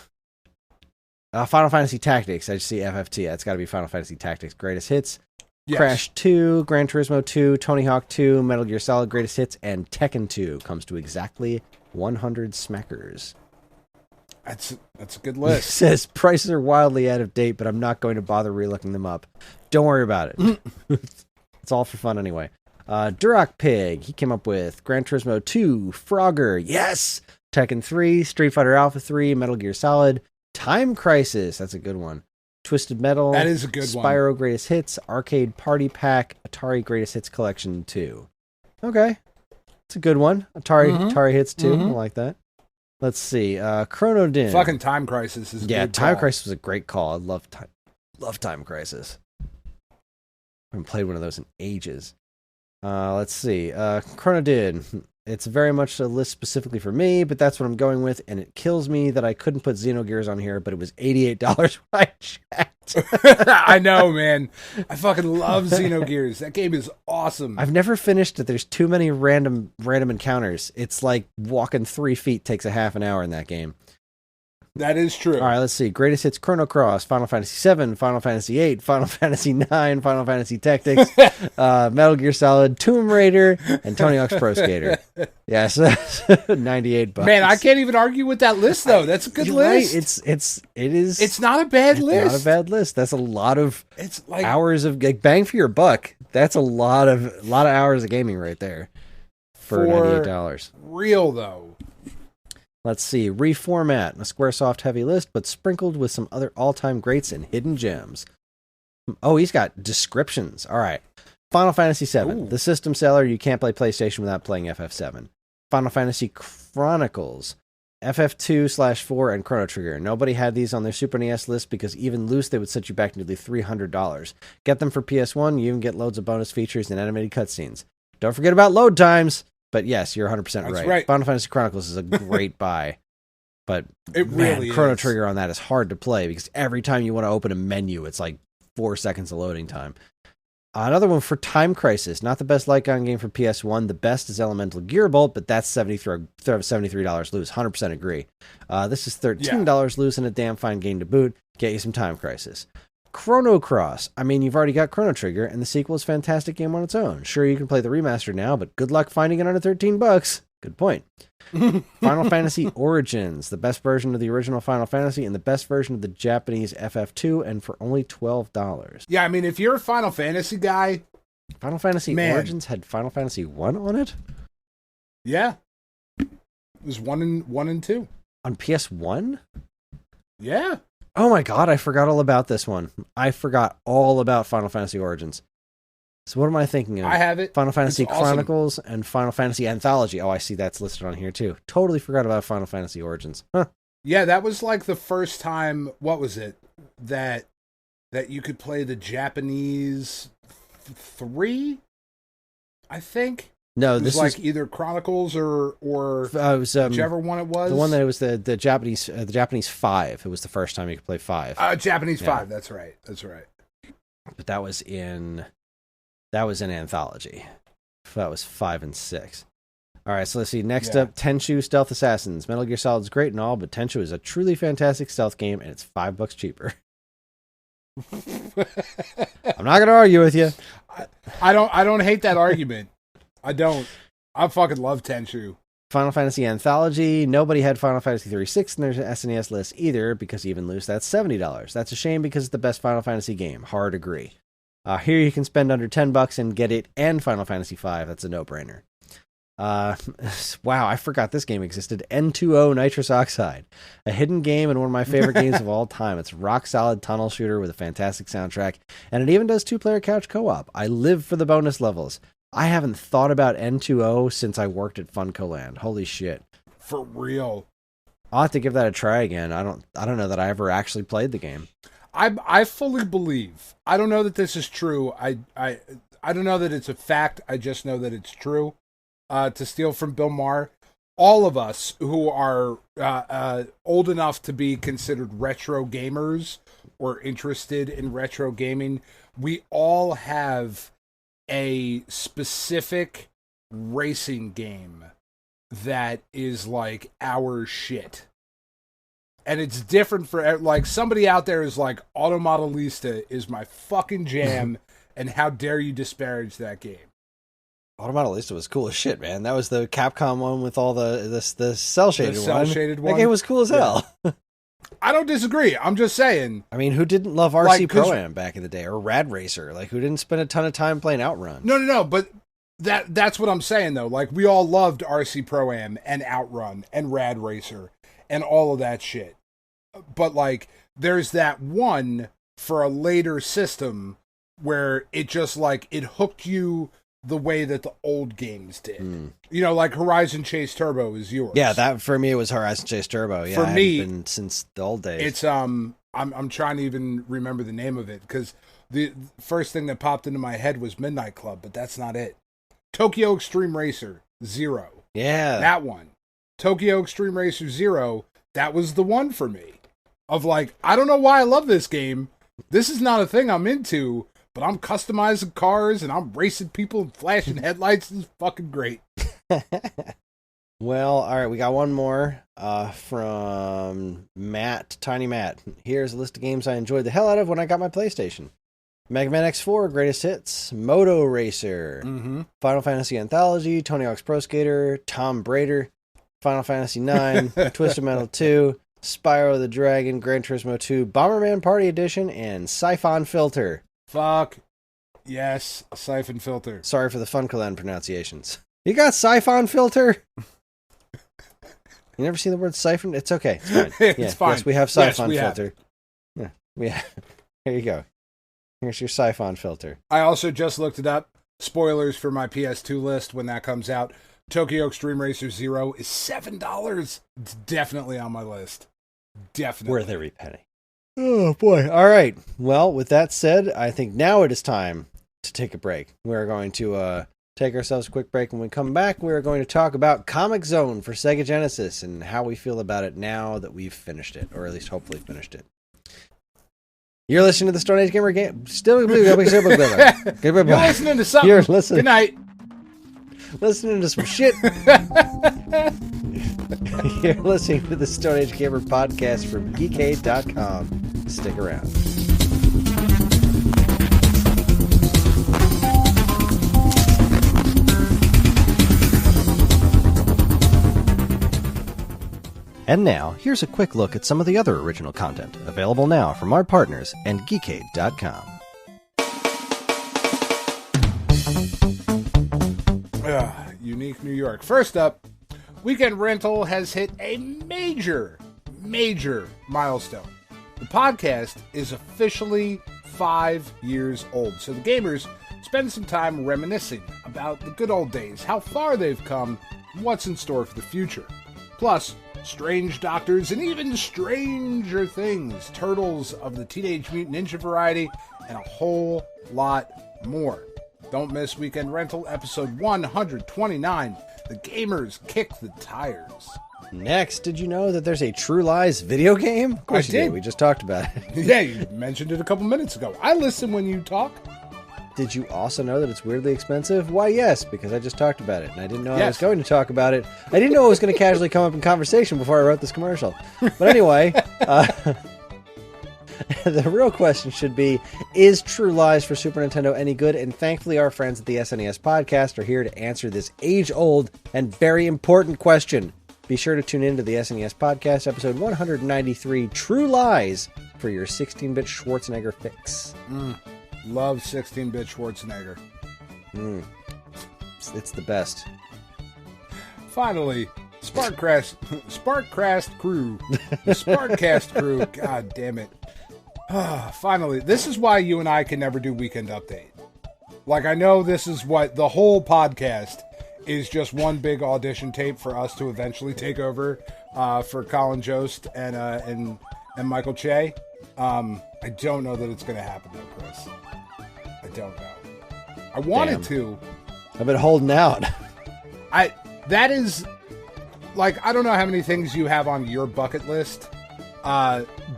Fantasy Tactics. I just see FFT. It's got to be Final Fantasy Tactics. Greatest Hits. Yes. Crash 2, Gran Turismo 2, Tony Hawk 2, Metal Gear Solid Greatest Hits, and Tekken 2 comes to exactly 100 smackers. That's a good list. It says prices are wildly out of date, but I'm not going to bother relooking them up. Don't worry about it. It's all for fun anyway. Duroc Pig, he came up with Gran Turismo 2, Frogger, yes! Tekken 3, Street Fighter Alpha 3, Metal Gear Solid, Time Crisis, that's a good one. Twisted Metal, that is a good one. Spyro Greatest Hits, Arcade Party Pack, Atari Greatest Hits Collection 2. Okay, it's a good one. Atari Hits 2, I like that. Let's see, Chrono Din. Fucking Time Crisis is a good Time call. Crisis was a great call. I love Time Crisis. I haven't played one of those in ages. Let's see, Chrono Din. It's very much a list specifically for me, but that's what I'm going with, and it kills me that I couldn't put Xenogears on here, but it was $88 when I checked. I know, man. I fucking love Xenogears. That game is awesome. I've never finished it. There's too many random encounters. It's like walking 3 feet takes a half an hour in that game. That is true. All right, let's see. Greatest Hits Chrono Cross, Final Fantasy VII, Final Fantasy VIII, Final Fantasy IX, Final Fantasy Tactics, Metal Gear Solid, Tomb Raider, and Tony Hawk's Pro Skater. Yes, $98. Man, I can't even argue with that list though. That's a good list. Right. It is. It's not a bad list. Not a bad list. That's a lot of hours of bang for your buck. That's a lot of hours of gaming right there for $98. Real though. Let's see. Reformat. A Squaresoft heavy list, but sprinkled with some other all-time greats and hidden gems. Oh, he's got descriptions. All right. Final Fantasy VII. Ooh. The system seller. You can't play PlayStation without playing FF7. Final Fantasy Chronicles. FF2/4 and Chrono Trigger. Nobody had these on their Super NES list because even loose, they would set you back nearly $300. Get them for PS1. You even get loads of bonus features and animated cutscenes. Don't forget about load times. But yes, you're 100% right. Final Fantasy Chronicles is a great buy. But it really Chrono is. Trigger on that is hard to play because every time you want to open a menu, it's like 4 seconds of loading time. Another one for Time Crisis. Not the best Lycon game for PS1. The best is Elemental Gearbolt, but that's $73 loose. 100% agree. This is $13 loose and a damn fine game to boot. Get you some Time Crisis. Chrono Cross. I mean, you've already got Chrono Trigger, and the sequel is a fantastic game on its own. Sure, you can play the remaster now, but good luck finding it under $13. Good point. Final Fantasy Origins. The best version of the original Final Fantasy and the best version of the Japanese FF2, and for only $12. Yeah, I mean, if you're a Final Fantasy guy... Final Fantasy Origins had Final Fantasy 1 on it? Yeah. It was 1 and 2. On PS1? Yeah. Oh my god, I forgot all about this one. I forgot all about Final Fantasy Origins. So what am I thinking of? I have it. Final Fantasy It's awesome. Chronicles and Final Fantasy Anthology. Oh, I see that's listed on here too. Totally forgot about Final Fantasy Origins. Huh. Yeah, that was like the first time, what was it, that you could play the Japanese 3, I think? No, it was this like was either Chronicles or it was, whichever one it was. the one that it was the Japanese 5. It was the first time you could play 5. Japanese Yeah. 5, that's right. But that was in Anthology. That was 5 and 6. All right, so let's see. Next up, Tenchu Stealth Assassins. Metal Gear Solid is great and all, but Tenchu is a truly fantastic stealth game, and it's $5 cheaper. I'm not gonna argue with you. I don't hate that argument. I don't. I fucking love Tenchu. Final Fantasy Anthology. Nobody had Final Fantasy 36 in their SNES list either, because even loose, that's $70. That's a shame because it's the best Final Fantasy game. Hard agree. Here you can spend under $10 and get it and Final Fantasy V. That's a no-brainer. Wow, I forgot this game existed. N2O Nitrous Oxide. A hidden game and one of my favorite games of all time. It's a rock-solid tunnel shooter with a fantastic soundtrack, and it even does 2-player couch co-op. I live for the bonus levels. I haven't thought about N2O since I worked at FuncoLand. Holy shit. For real. I'll have to give that a try again. I don't know that I ever actually played the game. I fully believe. I don't know that this is true. I don't know that it's a fact. I just know that it's true. To steal from Bill Maher, all of us who are old enough to be considered retro gamers or interested in retro gaming, we all have a specific racing game that is like our shit. And it's different for, like, somebody out there is like, Automodelista is my fucking jam, and how dare you disparage that game? Automodelista was cool as shit, man. That was the Capcom one with all the cel-shaded one. Cel-shaded one. That game was cool as hell. I don't disagree. I'm just saying. I mean, who didn't love RC Pro-Am back in the day, or Rad Racer? Like, who didn't spend a ton of time playing Outrun? No, but that's what I'm saying, though. Like, we all loved RC Pro-Am and Outrun and Rad Racer and all of that shit. But, like, there's that one for a later system where it just, like, it hooked you the way that the old games did. You know, like Horizon Chase Turbo is yours. Yeah, that for me it was Horizon Chase Turbo. Yeah, for me, been since the old days. It's I'm trying to even remember the name of it, because the first thing that popped into my head was Midnight Club, but that's not it. Tokyo Extreme Racer 0. Yeah, that one. Tokyo Extreme Racer 0. That was the one for me. Of like, I don't know why I love this game. This is not a thing I'm into. But I'm customizing cars and I'm racing people and flashing headlights. This is fucking great. Well, all right, we got one more from Matt, Tiny Matt. Here's a list of games I enjoyed the hell out of when I got my PlayStation. Mega Man X4, Greatest Hits, Moto Racer, Final Fantasy Anthology, Tony Hawk's Pro Skater, Tomb Raider, Final Fantasy IX, Twisted Metal 2, Spyro the Dragon, Gran Turismo 2, Bomberman Party Edition, and Siphon Filter. Fuck. Yes, Siphon Filter. Sorry for the FuncoLand pronunciations. You got Siphon Filter? You never seen the word siphon? It's okay. It's fine. It's fine. Yes, we have siphon Yes, we filter. Yeah, we have. Here you go. Here's your siphon filter. I also just looked it up. Spoilers for my PS2 list when that comes out. Tokyo Extreme Racer Zero is $7. It's definitely on my list. Definitely. Worth every penny. Oh, boy. All right. Well, with that said, I think now it is time to take a break. We're going to take ourselves a quick break. When we come back, we're going to talk about Comix Zone for Sega Genesis and how we feel about it now that we've finished it, or at least hopefully finished it. You're listening to the Stone Age Gamer game. You're listening to something. You're listening. Good night. Listening to some shit. You're listening to the Stone Age Gamer podcast from geekade.com. Stick around. And now, here's a quick look at some of the other original content available now from our partners and geekade.com. Unique New York. First up, Weekend Rental has hit a major milestone. The podcast is officially 5 years old, so the gamers spend some time reminiscing about the good old days, how far they've come, and what's in store for the future. Plus, strange doctors and even stranger things, turtles of the Teenage Mutant Ninja variety, and a whole lot more. Don't miss Weekend Rental, episode 129. The gamers kick the tires. Next, did you know that there's a True Lies video game? Of course I you did. did. We just talked about it. Yeah, you mentioned it a couple minutes ago. I listen when you talk. Did you also know that it's weirdly expensive? Why, yes, because I just talked about it, and I didn't know I was Yes. going to talk about it. I didn't know it was going to casually come up in conversation before I wrote this commercial. But anyway, the real question should be, is True Lies for Super Nintendo any good? And thankfully, our friends at the SNES Podcast are here to answer this age-old and very important question. Be sure to tune in to the SNES Podcast, episode 193, True Lies, for your 16-bit Schwarzenegger fix. Love 16-bit Schwarzenegger. It's the best. Finally, Sparkcast crew. The Sparkcast crew. God damn it. Finally, this is why you and I can never do Weekend Update. Like, I know this is what the whole podcast is, just one big audition tape for us to eventually take over for Colin Jost and Michael Che. I don't know that it's going to happen, though, Chris. I don't know. I wanted to. I've been holding out. That is, like, I don't know how many things you have on your bucket list.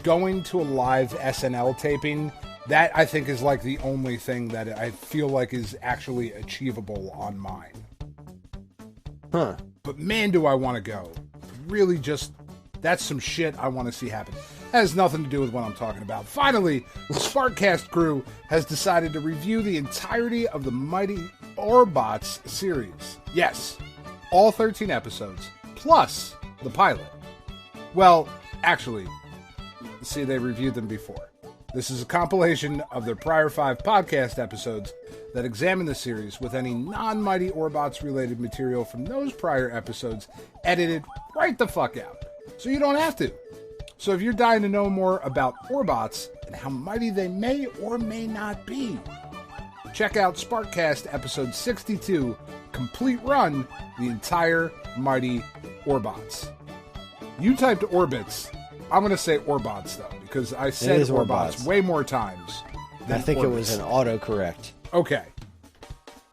Going to a live SNL taping, that I think is like the only thing that I feel like is actually achievable on mine. Huh. But man, do I want to go. Really just, that's some shit I want to see happen. That has nothing to do with what I'm talking about. Finally, the Sparkcast crew has decided to review the entirety of the Mighty Orbots series. Yes, all 13 episodes, plus the pilot. Well, actually, see, they reviewed them before. This is a compilation of their prior 5 podcast episodes that examine the series with any non-Mighty Orbots related material from those prior episodes edited right the fuck out. So you don't have to. So if you're dying to know more about Orbots and how mighty they may or may not be, check out Sparkcast episode 62, Complete Run, the entire Mighty Orbots. You typed Orbits. I'm going to say Orbots, though, because I said Orbots way more times than I think Orbits. it was an autocorrect. Okay.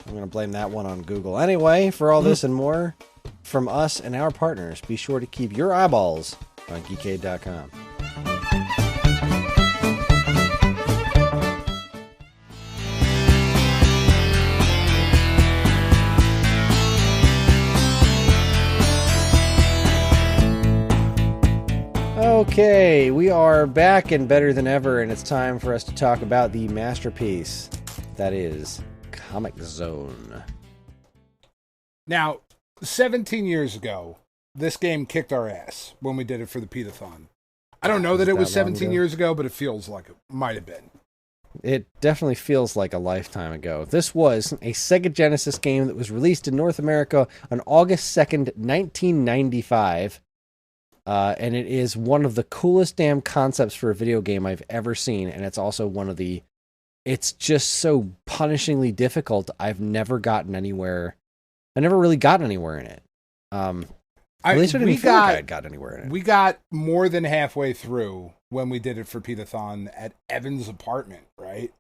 I'm going to blame that one on Google. Anyway, for all this and more from us and our partners, be sure to keep your eyeballs on geekade.com. Okay, we are back and better than ever, and it's time for us to talk about the masterpiece that is Comix Zone. Now, 17 years ago, this game kicked our ass when we did it for the PITAthon. I don't know that it was 17 years ago, but it feels like it might have been. It definitely feels like a lifetime ago. This was a Sega Genesis game that was released in North America on August 2nd, 1995. And it is one of the coolest damn concepts for a video game I've ever seen, and it's also one of the... It's just so punishingly difficult. I've never gotten anywhere. I never really got anywhere in it. At least I didn't feel like I had got anywhere in it. We got more than halfway through when we did it for PITAthon at Evan's apartment, right?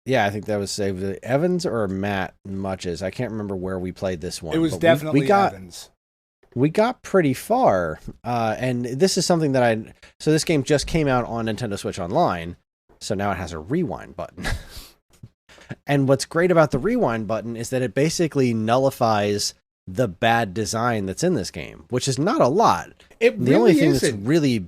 Yeah, I think that was Evans or Matt Much's. I can't remember where we played this one. It was definitely Evans. We got pretty far, and this is something that So this game just came out on Nintendo Switch Online, so now it has a rewind button. And what's great about the rewind button is that it basically nullifies the bad design that's in this game, which is not a lot. The only thing that's really,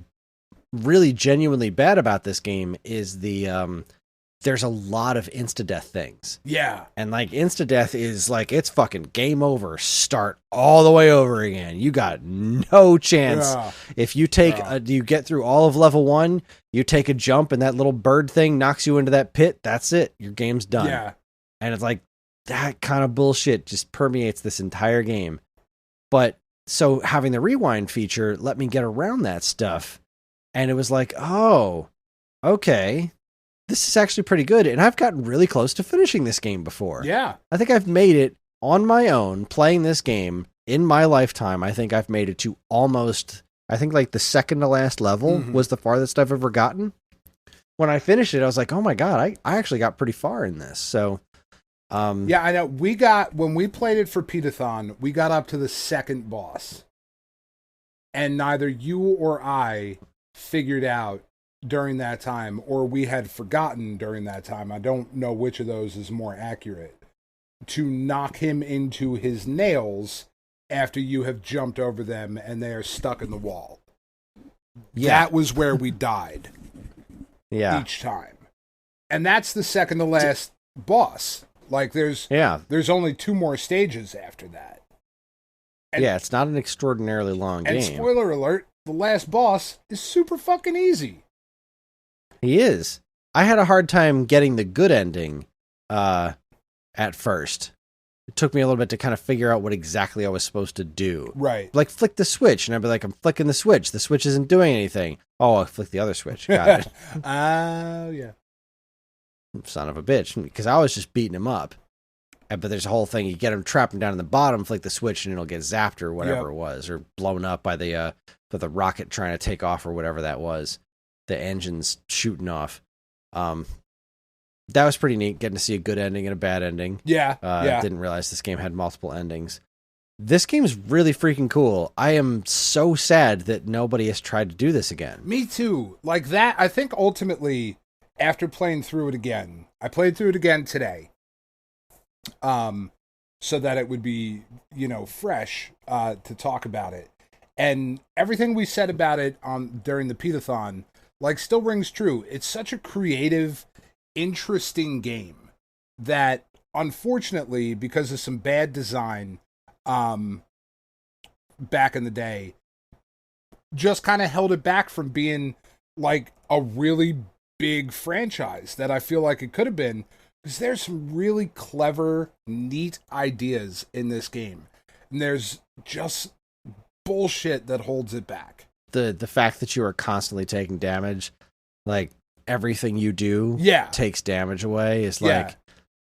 really genuinely bad about this game is there's a lot of insta-death things. Yeah. And like insta-death is like, it's fucking game over. Start all the way over again. You got no chance. Yeah. If you take, you get through all of level 1, you take a jump and that little bird thing knocks you into that pit. That's it. Your game's done. Yeah. And it's like, that kind of bullshit just permeates this entire game. But so having the rewind feature let me get around that stuff. And it was like, oh, okay. This is actually pretty good, and I've gotten really close to finishing this game before. Yeah. I think I've made it on my own, playing this game in my lifetime. I think I've made it to almost, I think like the second to last level was the farthest I've ever gotten. When I finished it, I was like, oh my God, I actually got pretty far in this. So, yeah, I know. When we played it for PITAthon, we got up to the second boss. And neither you or I figured out during that time, or we had forgotten during that time, I don't know which of those is more accurate, to knock him into his nails after you have jumped over them and they are stuck in the wall. Yeah. That was where we died. Yeah. Each time. And that's the second to last boss. Like there's only 2 more stages after that. And, yeah, it's not an extraordinarily long game. And spoiler alert, the last boss is super fucking easy. He is. I had a hard time getting the good ending at first. It took me a little bit to kind of figure out what exactly I was supposed to do. Right. Like, flick the switch. And I'd be like, I'm flicking the switch. The switch isn't doing anything. Oh, I'll flick the other switch. Got it. Yeah. Son of a bitch. Because I was just beating him up. But there's a whole thing. You get him, trap him down in the bottom, flick the switch, and it'll get zapped or whatever it was. Or blown up by the rocket trying to take off or whatever that was. The engine's shooting off. That was pretty neat, getting to see a good ending and a bad ending. Yeah, yeah. Didn't realize this game had multiple endings. This game's really freaking cool. I am so sad that nobody has tried to do this again. Me too. Like that, I think ultimately, after playing through it again, I played through it again today. So that it would be, fresh to talk about it. And everything we said about it during the PITAthon, still rings true. It's such a creative, interesting game that, unfortunately, because of some bad design back in the day, just kind of held it back from being like a really big franchise that I feel like it could have been, because there's some really clever, neat ideas in this game. And there's just bullshit that holds it back. The fact that you are constantly taking damage, like everything you do takes damage away, is like,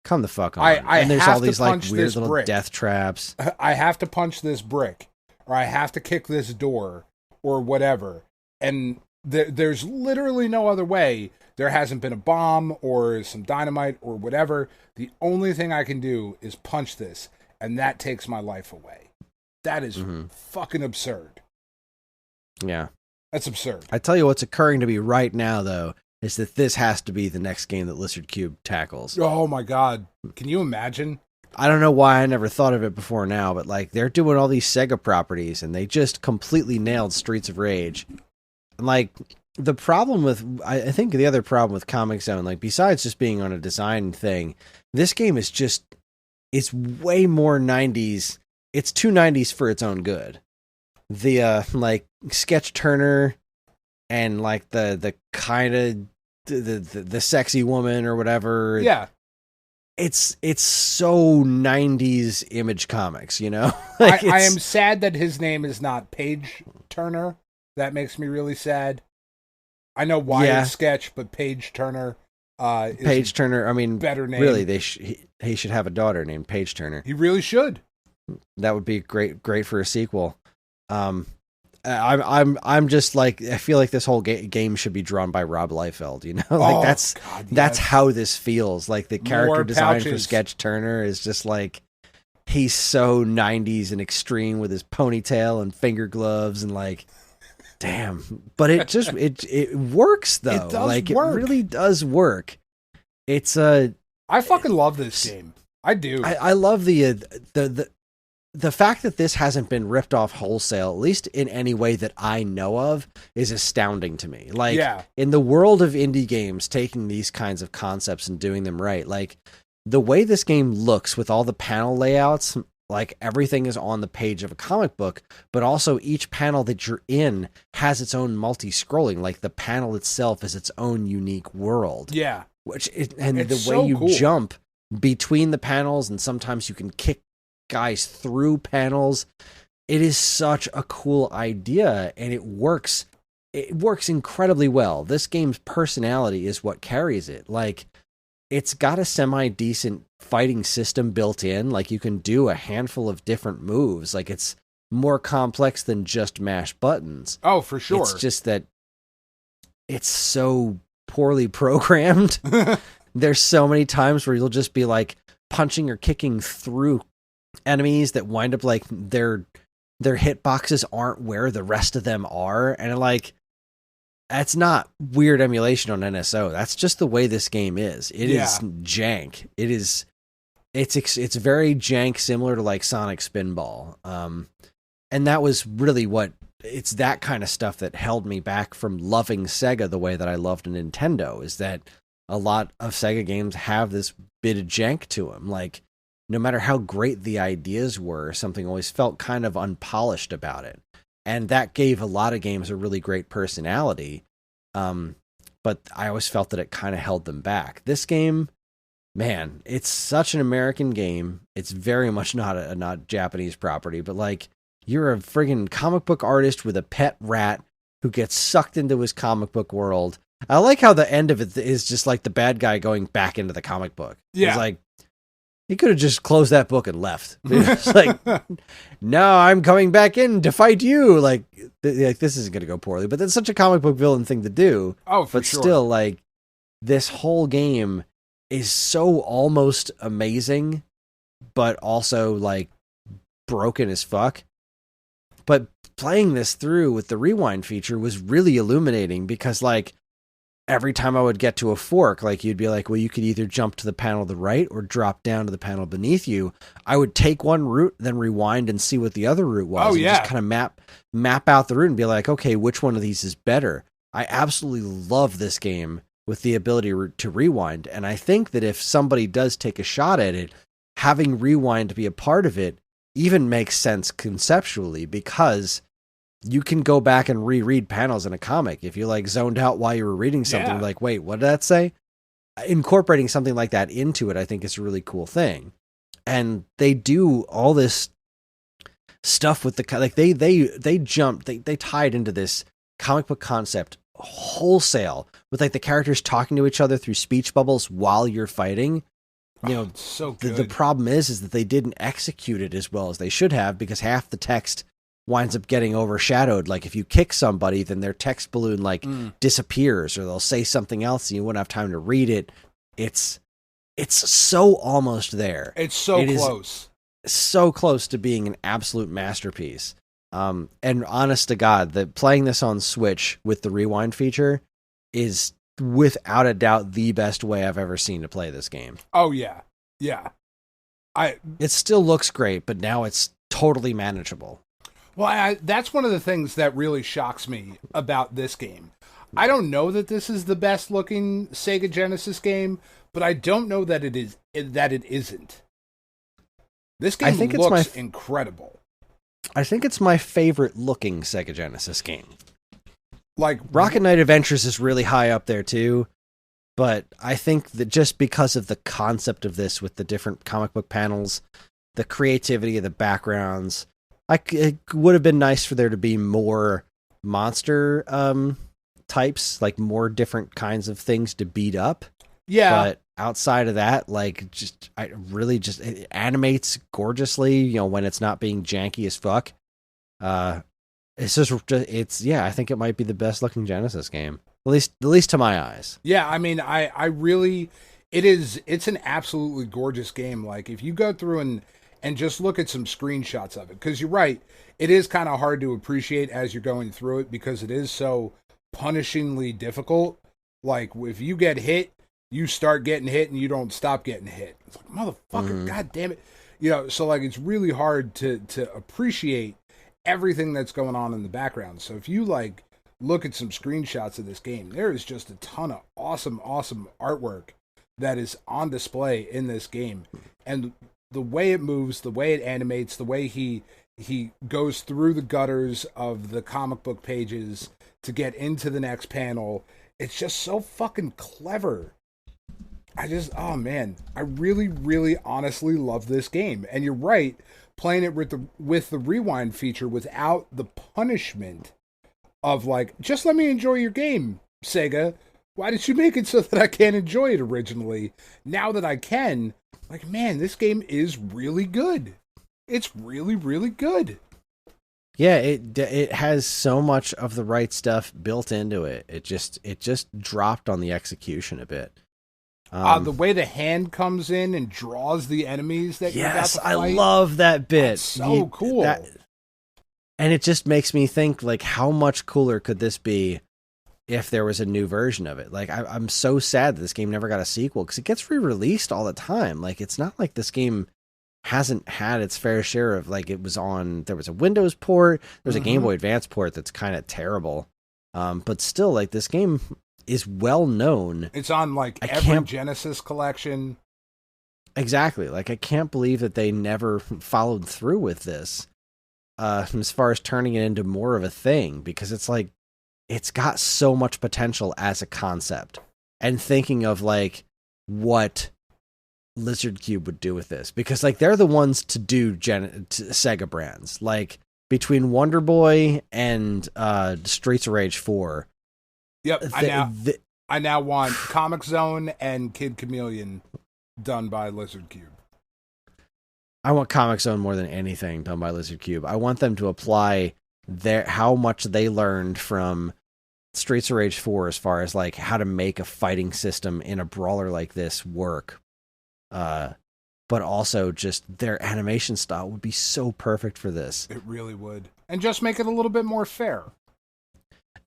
come the fuck on. And there's all these like weird little death traps. I have to punch this brick, or I have to kick this door, or whatever. And there's literally no other way. There hasn't been a bomb or some dynamite or whatever. The only thing I can do is punch this, and that takes my life away. That is fucking absurd. Yeah. That's absurd. I tell you what's occurring to me right now, though, is that this has to be the next game that Lizard Cube tackles. Oh, my God. Can you imagine? I don't know why I never thought of it before now, but they're doing all these Sega properties, and they just completely nailed Streets of Rage. And the problem with, I think the other problem with Comix Zone, besides just being on a design thing, this game is just, it's way more 90s. It's too 90s for its own good. The, sketch turner and, the kind of, the sexy woman or whatever. Yeah. It's so 90s Image Comics, I am sad that his name is not Page Turner. That makes me really sad. I know Wired Sketch, but Paige Turner is Paige Turner, I mean, better name. Really, he should have a daughter named Paige Turner. He really should. That would be great for a sequel. I'm just like, I feel like this whole game should be drawn by Rob Liefeld, you know? Like that's how this feels. Like the character design for Sketch Turner is just like, he's so 90s and extreme with his ponytail and finger gloves and like, damn. But it just it works though. It does like work. It really does work. It's I fucking love this game. I do. I love the fact that this hasn't been ripped off wholesale, at least in any way that I know of, is astounding to me. Like, in the world of indie games, taking these kinds of concepts and doing them right, like, the way this game looks with all the panel layouts, like, everything is on the page of a comic book, but also each panel that you're in has its own multi-scrolling. Like, the panel itself is its own unique world. Yeah. And the way you jump between the panels, and sometimes you can kick guys through panels. It is such a cool idea, and it works incredibly well. This game's personality is what carries it. Like, it's got a semi-decent fighting system built in. Like, you can do a handful of different moves. Like, it's more complex than just mash buttons. Oh, for sure. It's just that it's so poorly programmed. There's so many times where you'll just be like punching or kicking through enemies that wind up like their hitboxes aren't where the rest of them are, and like, that's not weird emulation on NSO. That's just the way this game is. It is jank. It's very jank, similar to like Sonic Spinball. And that was really it's that kind of stuff that held me back from loving Sega the way that I loved Nintendo, is that a lot of Sega games have this bit of jank to them. Like, no matter how great the ideas were, something always felt kind of unpolished about it. And that gave a lot of games a really great personality. But I always felt that it kind of held them back. This game, man, it's such an American game. It's very much not Japanese property, but like, you're a friggin' comic book artist with a pet rat who gets sucked into his comic book world. I like how the end of it is just like the bad guy going back into the comic book. Yeah. It's like, he could have just closed that book and left. It's like, no, I'm coming back in to fight you. Like this isn't going to go poorly, but that's such a comic book villain thing to do. Oh, for but sure. Still, like, this whole game is so almost amazing, but also like broken as fuck. But playing this through with the rewind feature was really illuminating, because like, every time I would get to a fork, like, you'd be like, well, you could either jump to the panel to the right or drop down to the panel beneath you. I would take one route, then rewind and see what the other route was. Oh, yeah. Just kind of map out the route and be like, okay, which one of these is better? I absolutely love this game with the ability to rewind. And I think that if somebody does take a shot at it, having rewind be a part of it even makes sense conceptually, because you can go back and reread panels in a comic. If you like zoned out while you were reading something, like, wait, what did that say? Incorporating something like that into it, I think, is a really cool thing. And they do all this stuff with like, they tied into this comic book concept wholesale with like the characters talking to each other through speech bubbles while you're fighting. You know, so good. The problem is that they didn't execute it as well as they should have, because half the text winds up getting overshadowed. Like, if you kick somebody, then their text balloon like disappears, or they'll say something else and you wouldn't have time to read it. It's so almost there. It's so close. So close to being an absolute masterpiece. And honest to God, that playing this on Switch with the rewind feature is without a doubt the best way I've ever seen to play this game. Oh yeah. Yeah. It still looks great, but now it's totally manageable. Well, that's one of the things that really shocks me about this game. I don't know that this is the best looking Sega Genesis game, but I don't know that it isn't. This game looks incredible. I think it's my favorite looking Sega Genesis game. Like, Rocket Knight Adventures is really high up there too, but I think that just because of the concept of this with the different comic book panels, the creativity of the backgrounds, it would have been nice for there to be more monster types, like more different kinds of things to beat up. Yeah. But outside of that, like it animates gorgeously, you know, when it's not being janky as fuck. It's just I think it might be the best looking Genesis game. At least to my eyes. Yeah, I mean, I really, it's an absolutely gorgeous game. Like, if you go through and just look at some screenshots of it, because you're right, it is kind of hard to appreciate as you're going through it because it is so punishingly difficult. Like, if you get hit, you start getting hit and you don't stop getting hit. It's like, motherfucker, God damn it. You know, so like, it's really hard to appreciate everything that's going on in the background. So if you like look at some screenshots of this game, there is just a ton of awesome artwork that is on display in this game. And the way it moves, the way it animates, the way he goes through the gutters of the comic book pages to get into the next panel, it's just so fucking clever. Oh man, I really, really honestly love this game. And you're right, playing it with the rewind feature without the punishment of like, just let me enjoy your game, Sega. Why did you make it so that I can't enjoy it originally? Now that I can, like, man, this game is really good. It's really, really good. Yeah, it has so much of the right stuff built into it. It just dropped on the execution a bit. The way the hand comes in and draws the enemies that you're about to fight. I love that bit. That's so cool. And it just makes me think, like, how much cooler could this be if there was a new version of it? Like, I'm so sad that this game never got a sequel, because it gets re-released all the time. Like, it's not like this game hasn't had its fair share of, like, there was a Windows port, there's a Game Boy Advance port that's kind of terrible. But still, like, this game is well known. It's on like every Genesis collection. Exactly. Like, I can't believe that they never followed through with this as far as turning it into more of a thing, because it's like, it's got so much potential as a concept. And thinking of like what Lizard Cube would do with this, because like they're the ones to do Sega brands. Like, between Wonder Boy and Streets of Rage 4. Yep, I now want Comix Zone and Kid Chameleon done by Lizard Cube. I want Comix Zone more than anything done by Lizard Cube. I want them to apply how much they learned from Streets of Rage 4 as far as like how to make a fighting system in a brawler like this work. But also just their animation style would be so perfect for this. It really would. And just make it a little bit more fair.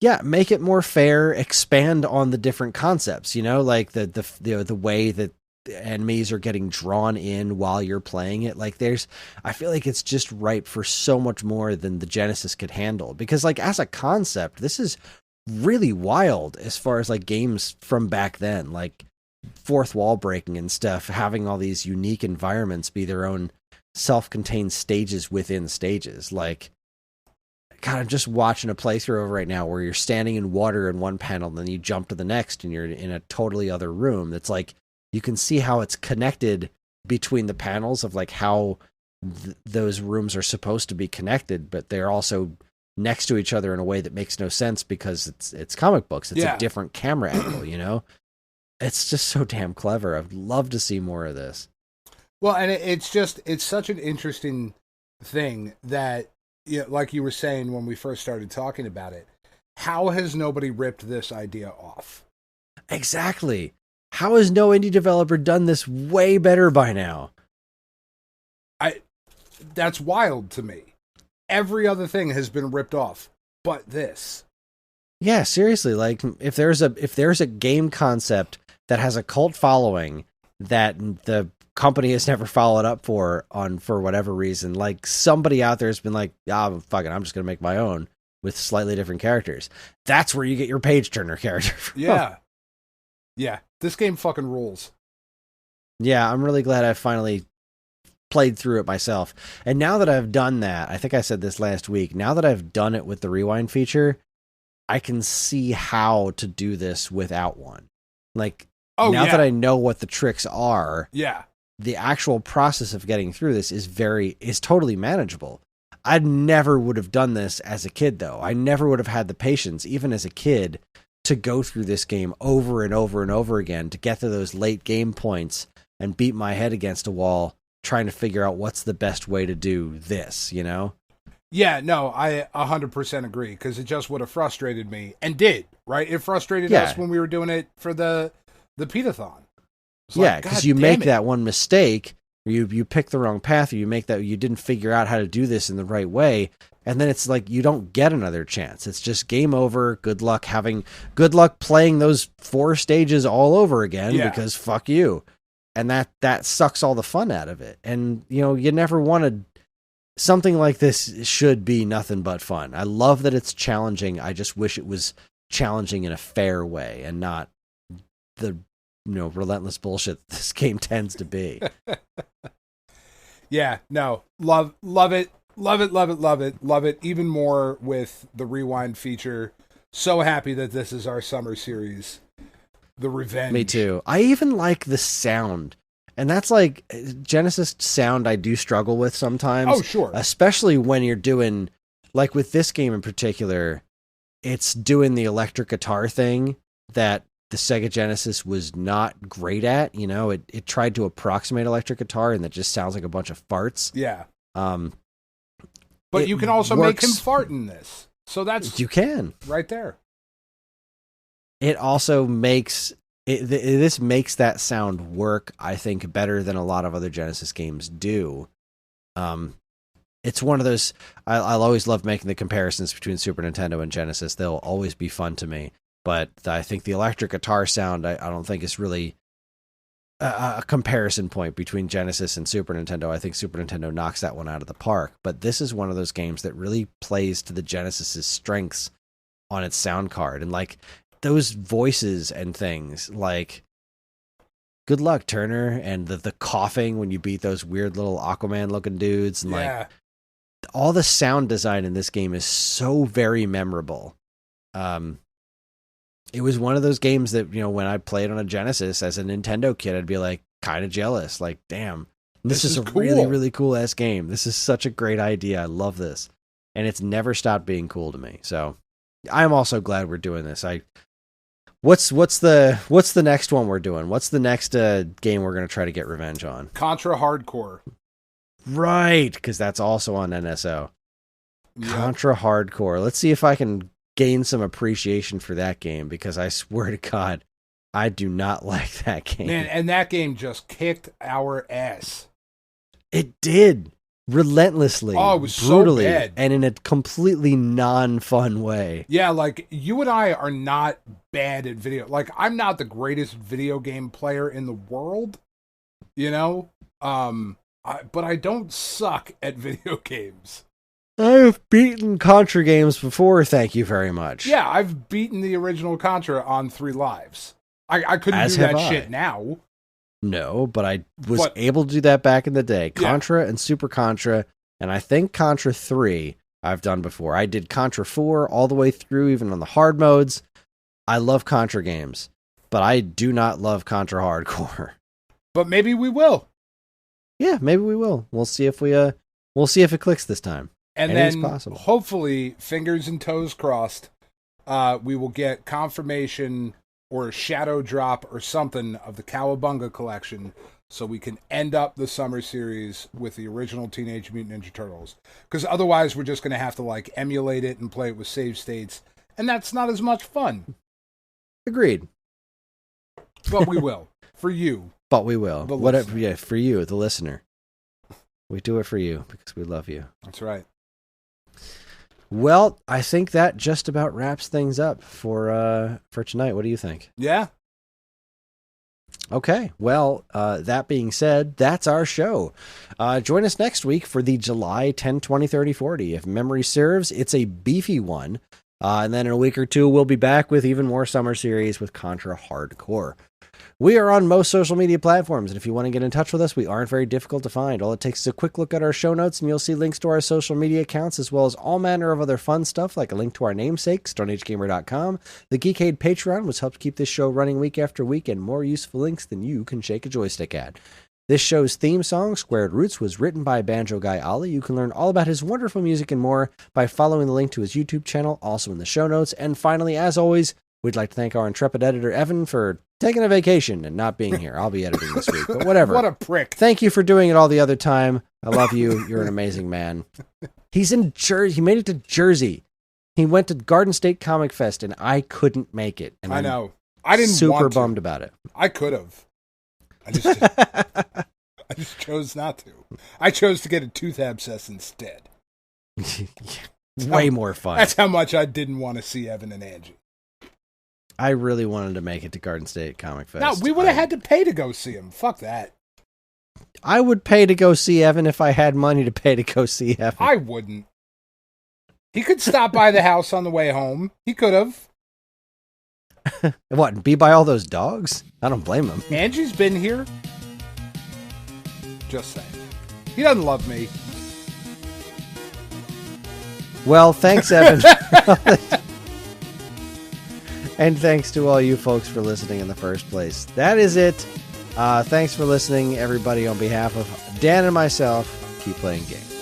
Yeah, make it more fair, expand on the different concepts, you know, like the way that the enemies are getting drawn in while you're playing it. Like, I feel like it's just ripe for so much more than the Genesis could handle, because like as a concept, this is really wild as far as like games from back then, like fourth wall breaking and stuff, having all these unique environments be their own self-contained stages within stages. Like, God, I'm just watching a playthrough right now where you're standing in water in one panel, and then you jump to the next and you're in a totally other room. That's like, you can see how it's connected between the panels of like how those rooms are supposed to be connected, but they're also next to each other in a way that makes no sense because it's comic books. It's a different camera angle, you know? It's just so damn clever. I'd love to see more of this. Well, and it's such an interesting thing that, you know, like you were saying when we first started talking about it, how has nobody ripped this idea off? Exactly. How has no indie developer done this way better by now? That's wild to me. Every other thing has been ripped off, but this. Yeah, seriously. Like, if there's a game concept that has a cult following that the company has never followed up for whatever reason, like somebody out there has been like, fuck it, I'm just gonna make my own with slightly different characters. That's where you get your page turner character from. Yeah. This game fucking rules. Yeah, I'm really glad I finally played through it myself. And now that I've done that, I think I said this last week, now that I've done it with the rewind feature, I can see how to do this without one. Like, that I know what the tricks are, the actual process of getting through this is totally manageable. I never would have done this as a kid, though. I never would have had the patience, even as a kid, to go through this game over and over and over again to get to those late game points and beat my head against a wall trying to figure out what's the best way to do this, you know? Yeah, no, I 100% agree, because it just would have frustrated me, and did, right? It frustrated us when we were doing it for the PITAthon. Yeah, because you make that one mistake, or you pick the wrong path, or you didn't figure out how to do this in the right way, and then it's like you don't get another chance. It's just game over. Good luck playing those 4 stages all over again, because fuck you. And that sucks all the fun out of it. And, you know, you never wanted... Something like this should be nothing but fun. I love that it's challenging. I just wish it was challenging in a fair way and not the, relentless bullshit this game tends to be. Yeah, no, love it. Love it, love it, love it, love it. Even more with the rewind feature. So happy that this is our summer series. The Revenge. Me too. I even like the sound. And that's like Genesis sound I do struggle with sometimes. Oh, sure. Especially when you're doing, like with this game in particular, it's doing the electric guitar thing that the Sega Genesis was not great at. You know, it tried to approximate electric guitar and that just sounds like a bunch of farts. Yeah. But you can also make him fart in this. So that's... You can. Right there. It also makes... This makes that sound work, I think, better than a lot of other Genesis games do. It's one of those... I'll always love making the comparisons between Super Nintendo and Genesis. They'll always be fun to me. But I think the electric guitar sound, I don't think is really a comparison point between Genesis and Super Nintendo. I think Super Nintendo knocks that one out of the park. But this is one of those games that really plays to the Genesis's strengths on its sound card. And like... those voices and things like good luck Turner and the coughing when you beat those weird little Aquaman looking dudes and like all the sound design in this game is so very memorable. It was one of those games that, when I played on a Genesis as a Nintendo kid, I'd be like kind of jealous. Like, damn, this is a cool. Really, really cool ass game. This is such a great idea. I love this. And it's never stopped being cool to me. So I'm also glad we're doing this. What's the next one we're doing? What's the next game we're going to try to get revenge on? Contra Hardcore. Right, because that's also on NSO. Yep. Contra Hardcore. Let's see if I can gain some appreciation for that game, because I swear to God, I do not like that game. Man, and that game just kicked our ass. It did. Relentlessly. Oh, it was brutally, so bad. And in a completely non-fun way. Yeah, like, you and I are not bad at video. Like, I'm not the greatest video game player in the world, but I don't suck at video games. I've beaten Contra games before, thank you very much. Yeah, I've beaten the original Contra on 3 lives. I couldn't do that shit now. No, but I was able to do that back in the day. Contra and Super Contra, and I think Contra 3 I've done before. I did Contra 4 all the way through, even on the hard modes. I love Contra games, but I do not love Contra Hardcore. But maybe we will. Yeah, maybe we will. We'll see if we'll see if it clicks this time. And then hopefully, fingers and toes crossed, we will get confirmation or a shadow drop or something of the Cowabunga collection, so we can end up the summer series with the original Teenage Mutant Ninja Turtles. Because otherwise, we're just going to have to like emulate it and play it with save states, and that's not as much fun. Agreed. But we will. For you. But we will. Whatever. Yeah, for you, the listener. We do it for you because we love you. That's right. Well, I think that just about wraps things up for tonight. What do you think? Yeah. Okay. Well, that being said, that's our show. Join us next week for the July 10, 20, 30, 40. If memory serves, it's a beefy one. And then in a week or two, we'll be back with even more summer series with Contra Hardcore. We are on most social media platforms, and if you want to get in touch with us, we aren't very difficult to find. All it takes is a quick look at our show notes, and you'll see links to our social media accounts, as well as all manner of other fun stuff, like a link to our namesake, StoneAgeGamer.com, the Geekade Patreon, which helps keep this show running week after week, and more useful links than you can shake a joystick at. This show's theme song, Squared Roots, was written by banjo guy Ollie. You can learn all about his wonderful music and more by following the link to his YouTube channel, also in the show notes. And finally, as always, we'd like to thank our intrepid editor, Evan, for taking a vacation and not being here. I'll be editing this week, but whatever. What a prick. Thank you for doing it all the other time. I love you. You're an amazing man. He's in Jersey. He made it to Jersey. He went to Garden State Comic Fest, and I couldn't make it. And I know. I didn't super want to. bummed about it. I could have. I just chose not to. I chose to get a tooth abscess instead. Way more fun. That's how much I didn't want to see Evan and Angie. I really wanted to make it to Garden State Comic Fest. No, we would have had to pay to go see him. Fuck that. I would pay to go see Evan if I had money to pay to go see Evan. I wouldn't. He could stop by the house on the way home. He could have. What, and be by all those dogs? I don't blame him. Angie's been here. Just saying. He doesn't love me. Well, thanks, Evan. And thanks to all you folks for listening in the first place. That is it. Thanks for listening, everybody. On behalf of Dan and myself, keep playing games.